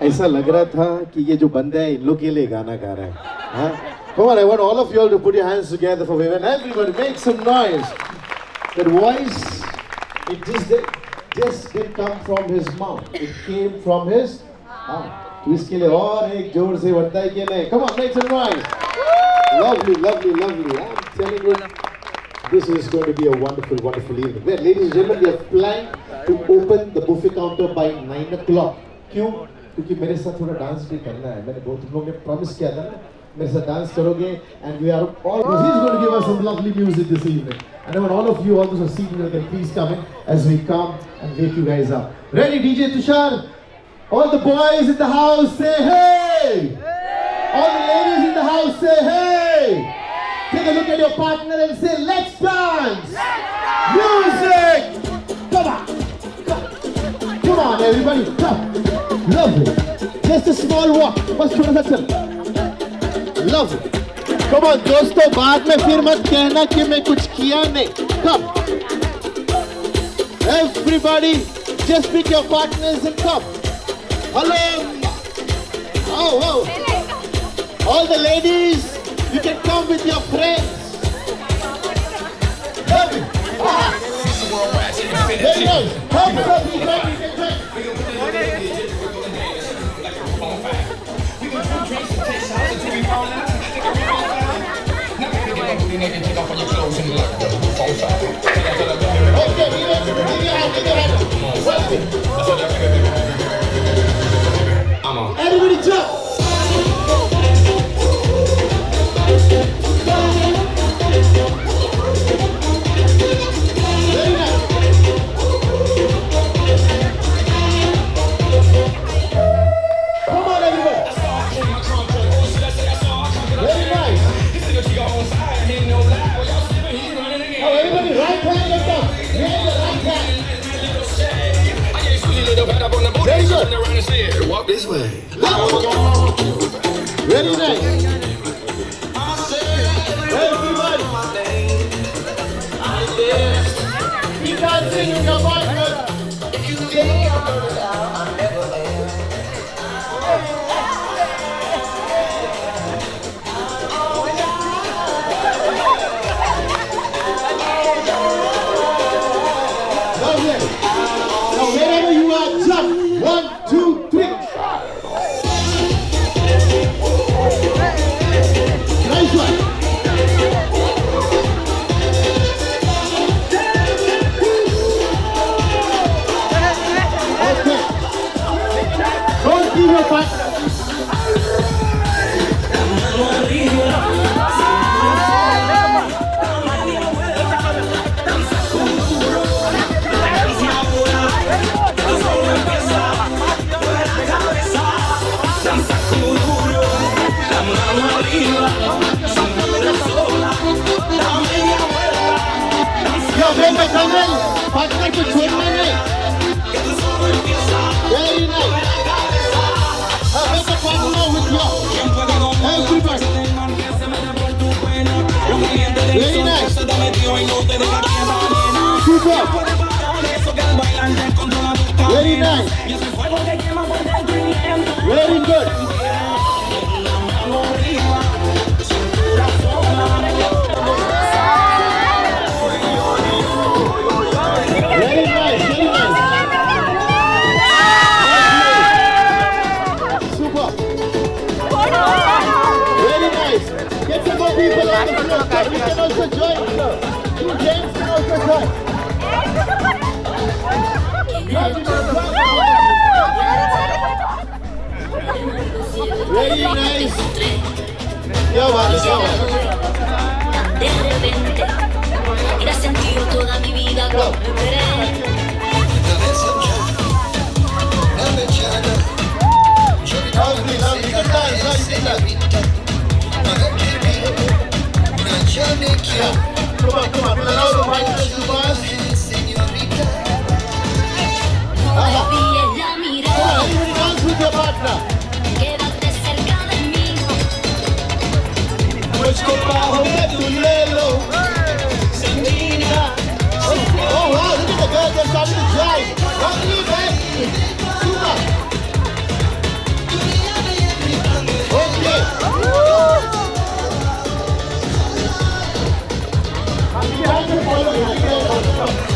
ऐसा लग रहा था कि ये जो बंदा है इन लोग के लिए गाना गा रहा है, हाँ? Come on, I want all of you all to put your hands together for Vivian. Everybody make some noise. That voice, it just didn't come from his mouth. It came from his heart. तो इसके लिए और एक जोर से बनता है कि नहीं? Come on, make some noise. Lovely, lovely, lovely. I'm telling you, This is going to be a wonderful, wonderful evening. Well, ladies and gentlemen, we have planned to open the buffet counter by 9 o'clock. क्यों? क्योंकि मेरे साथ थोड़ा dance भी करना है. मैंने बहुत तुम लोगों ने प्रॉमिस किया था ना मेरे साथ डांस करोगे, and we are all. He's going to give us some lovely music this evening. And I want all of you, all those who are seated, can please come in as we come and wake you guys up. Ready, DJ Tushar? All the boys in the house say hey! All the ladies in the house say hey! Take a look at your partner and say, let's dance! Music! Come on! Come on, everybody! Come! Lovely! Just a small walk. बस थोड़ा सा चल. Lovely! Come on, दोस्तों, बाद में फिर मत कहना कि मैं कुछ किया नहीं. Come! Everybody, just pick your partners and come. Hello! Oh, oh! All the ladies, you can come with your friends. Love it. Very nice. Come, everybody jump. Walk this way. Very nice. Everybody. Keep dancing in your partner. Lovely. Now wherever you are, jump. 1, 2, 3. Nice one. Okay. Don't give your partner. Venga, Samuel, partner को छोड़ना नहीं. Very nice. Make a partner with you. Everybody. Very nice. Super. Very nice. Very good. Very nice, very nice. Super. Very nice. Get some more people on the floor. You can also join. You James can also join. Very nice. क्या बात है, क्या बात है. De repente, era sentido toda mi vida correr. Come on, come on. Allow the partners to pass. La mirada. Everybody dance with your partner. Quédate cerca de mí. मुझको बाहों में तू ले लो. Oh wow, look at the girls, they're starting to drive. Lovely, man. Super. Okay. Thank you for the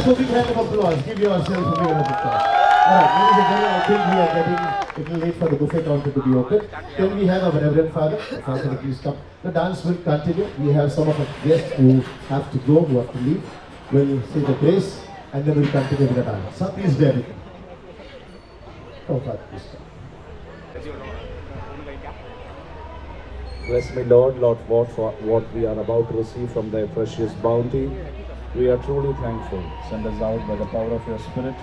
yourself a big hand of applause. Give yourself a big hand of applause. Alright, ladies and gentlemen, I think we are getting a little late for the buffet counter to be open. Can we have our Reverend Father? Father, please come. The dance will continue. We have some of our guests who have to go, who have to leave. We'll say the grace and then we'll continue with the dance. So please bear with me. Oh, Father, please come. Bless me, Lord, for what we are about to receive from thy precious bounty. We are truly thankful. Send us out by the power of your Spirit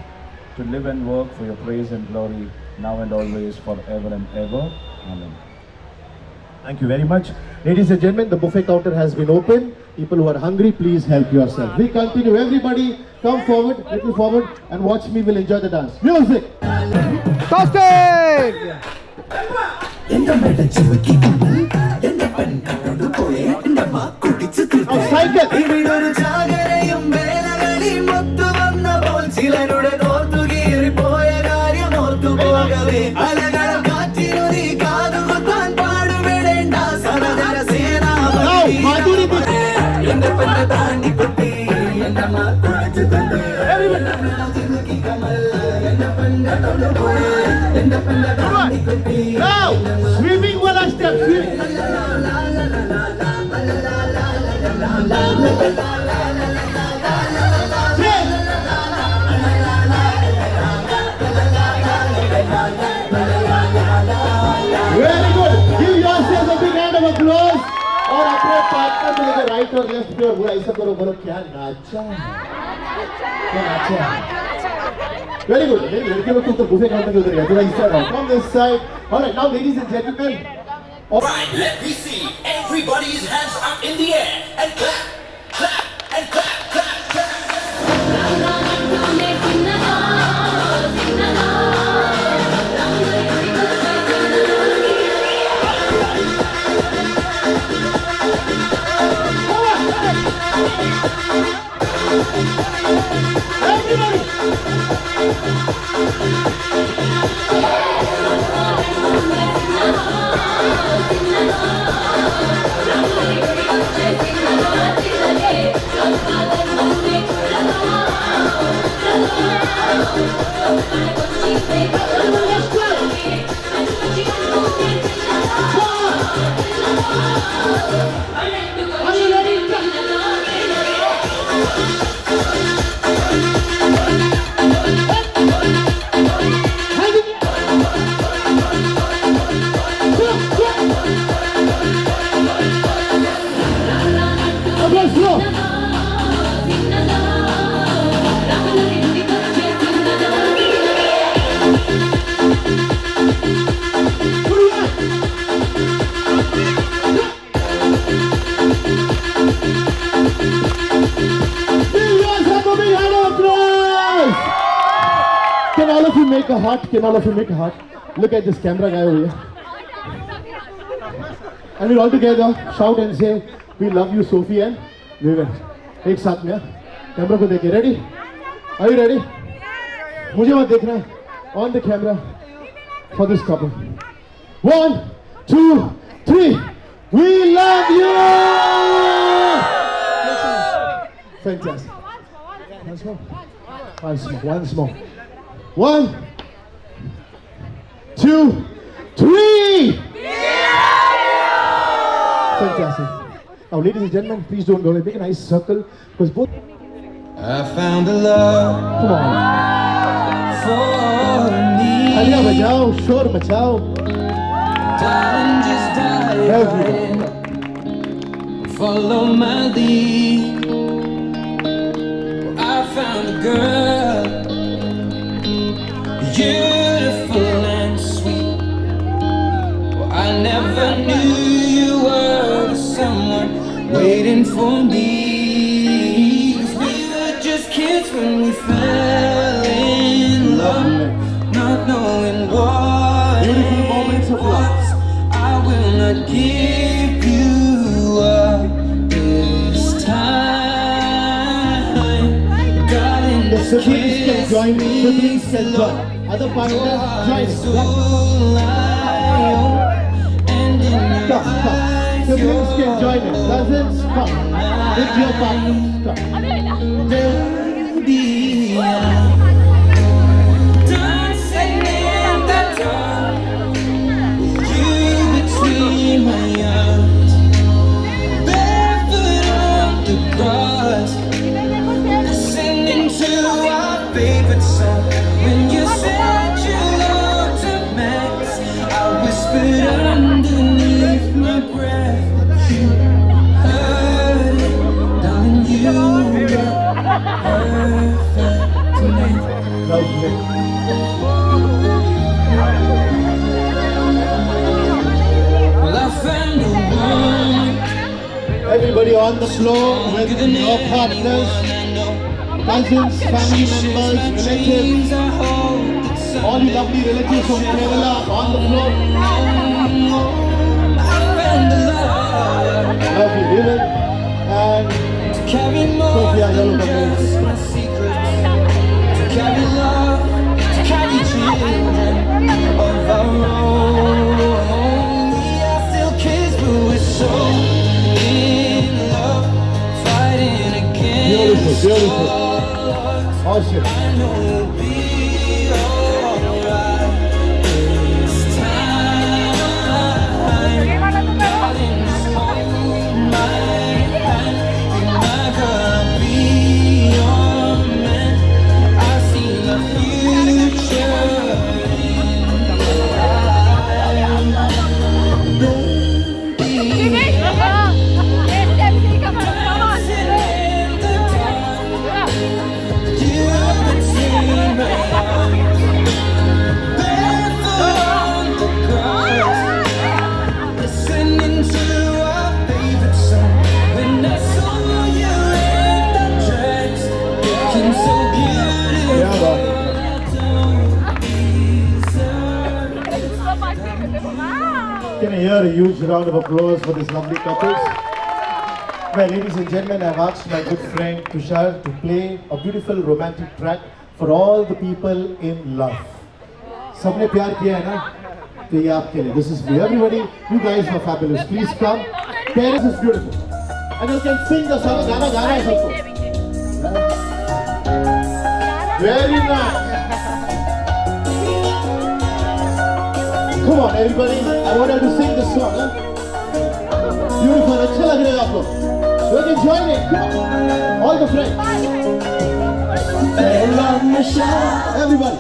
to live and work for your praise and glory, now and always, forever and ever. Amen. Thank you very much. Ladies and gentlemen, the buffet counter has been opened. People who are hungry, please help yourself. We continue. Everybody come forward, little forward, and watch me. We'll enjoy the dance. Music! Toasted! Now, cycle! Now, swimming while I step. Very good. Give yourself a big hand of applause. और अपने partner को लेकर right और left पे और बुरा ऐसा करो बोलो क्या नाचा क्या नाचा वेरी गुड लड़के लोग तो बुफे काउंटर के उधर गए थोड़ा इस side from this side alright now ladies and gentleman Right, let me see everybody's hands up in the air and clap, clap, and clap, clap, clap. Can all of you make a heart? Can all of you make a heart? Look at this camera guy over here. And we'll all together shout and say, we love you, Sophie and Vivian. एक साथ में camera को देखिए. Ready? Are you ready? मुझे मत देखना है. On the camera for this couple. 1, 2, 3. We love you. Fantastic. Once more. Once more. 1, 2, 3. Fantastic. Now, ladies and gentlemen, please don't go away. Make a nice circle because both. I found a love. Come on. For me. Talia bajao, shor bachao. Darling, just dive in. Follow my lead. I found a girl, beautiful and sweet. Well, I never knew you were someone waiting for me. 'Cause we were just kids when we fell in love, not knowing what Beautiful moments of love. I will not give you up this time. God in The this siblings can kiss join. me Siblings can slow. join. Other partners join. Come. Siblings can join it. Cousins, come. With your partner. Come. Be dancing in the dark, you between my arms, barefoot on the grass, listening to our favorite song. When you said you loved a mess, I whispered underneath my breath, but you heard it, darling. You were perfect to me. Lovely. Well, I found a woman. Everybody on the floor with your partners, cousins, family members, relatives, all you lovely relatives from Kerala on the floor. Lovely women and Sophia Yellow. My secrets, to carry love, to carry children of our own. We are still kids, but we're so in love, fighting against Beautiful, beautiful. Awesome. I know we'll be alright this time. Darling, just hold my hand. You're not gonna be your man. I see the future in Can I hear a huge round of applause for this lovely couples? Well, ladies and gentlemen, I've asked my good friend Tushar to play a beautiful romantic track for all the people in love. सबने प्यार किया है ना? तो ये आपके लिए. This is for everybody. You guys are fabulous. Please come. Paris is beautiful, and you can sing the song. गाना गाना है सबको. Very nice. Come on, everybody. I want you to sing this song. Huh? Beautiful. अच्छा लग रहा है आप लोग. So you can join in. Come on. All the friends. Everybody.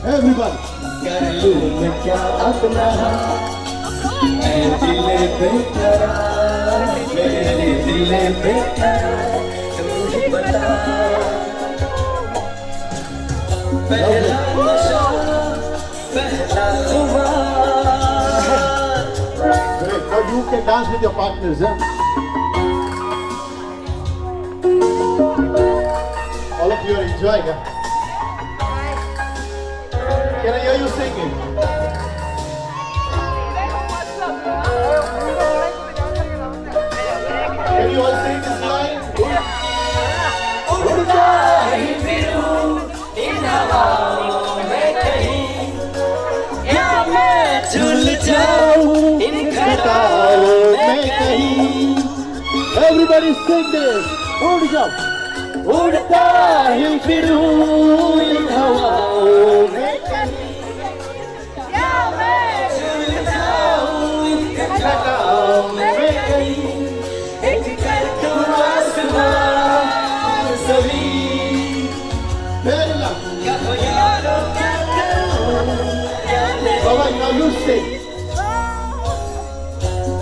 Everybody. Great. Now you can dance with your partners, huh? All of you are enjoying, huh? Can I hear you singing? Can you all sing this line? Everybody sing this. Hold it up. उड़ता ही फिरूं इन हवाओं में कहीं, या मैं झूल जाऊं इन घटाओं में कहीं, एक कर दूं आसमान सभी, कहो यारो क्या करूं जाने। Baba, now you sing.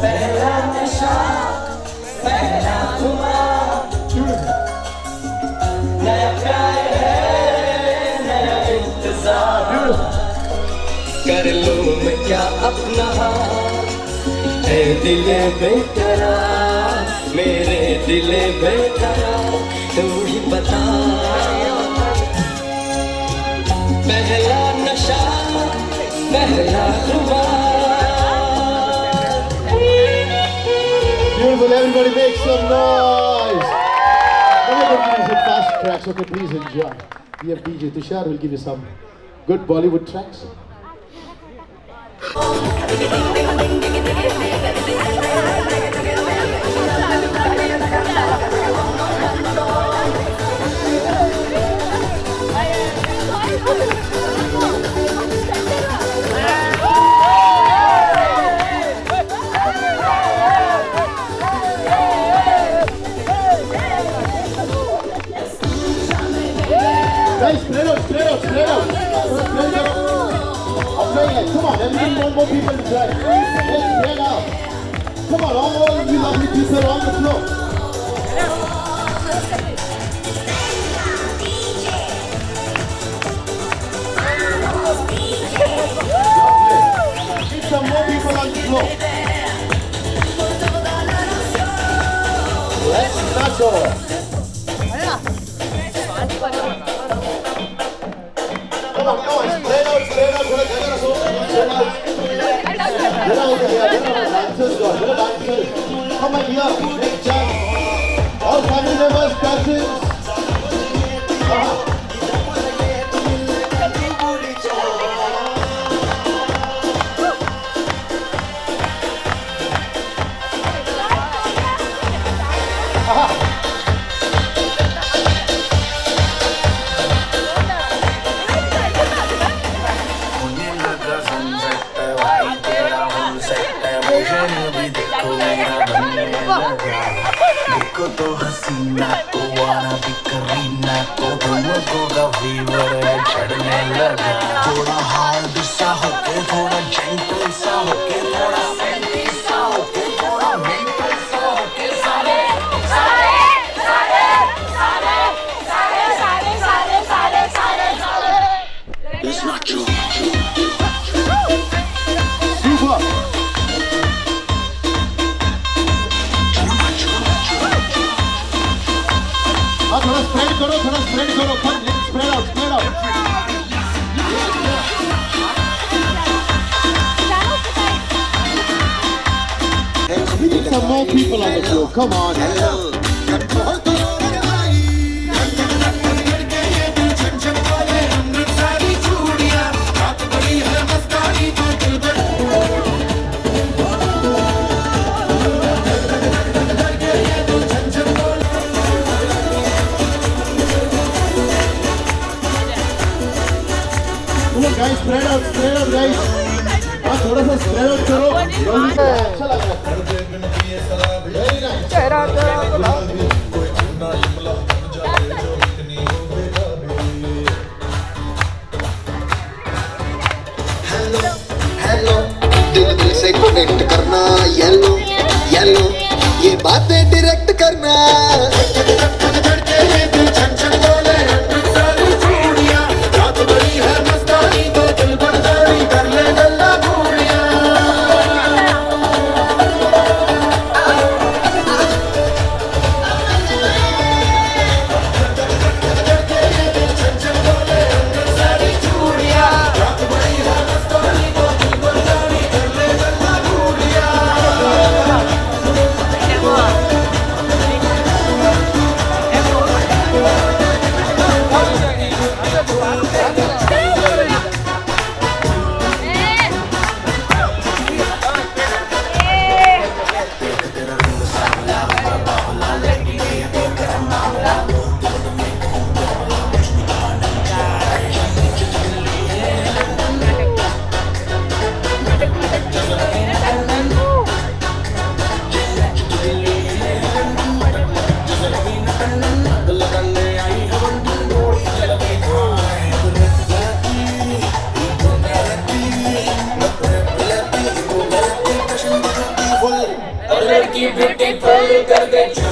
पहला नशा पहला खुमार, नया प्यार है नया इंतजार, कर लूं मैं क्या अपना है दिले बेकरार, मेरे दिले बेकरार तू ही बता। पहला नशा पहला खुमार। Beautiful, everybody make some noise. We're going to give you some fast tracks, okay? Please enjoy. We have DJ Tushar who will give you some good Bollywood tracks. Guys, spread out. Come on, everyone, more people to try. Let's spread out. Come on, all of you lovely people on the floor. Need some more people on the floor. Let's not go. Come on, spread out, थोड़ा जगह रखो, spread out. Get out here, dancers go, dancers. Come on here, big jump. All family members, cousins. देखो तो हसीना को वाना भी करीना को तुमको का फीवर चढ़ने लगा थोड़ा हार्ड सा होके थोड़ा जेंटल सा होके थोड़ा सेंटी सा होके थोड़ा मेंटल सा होके सारे सारे सारे सारे सारे सारे सारे सारे सारे सारे It's not true. Super. थोड़ा स्प्रेड करो spread out. We need some more people on the floor. Come on. Guys, spread out, guys. थोड़ा सा spread out करो. अच्छा लग रहा है. Very nice. हेलो दिल से कनेक्ट करना येलो ये बातें डायरेक्ट करना Beautiful, कर दे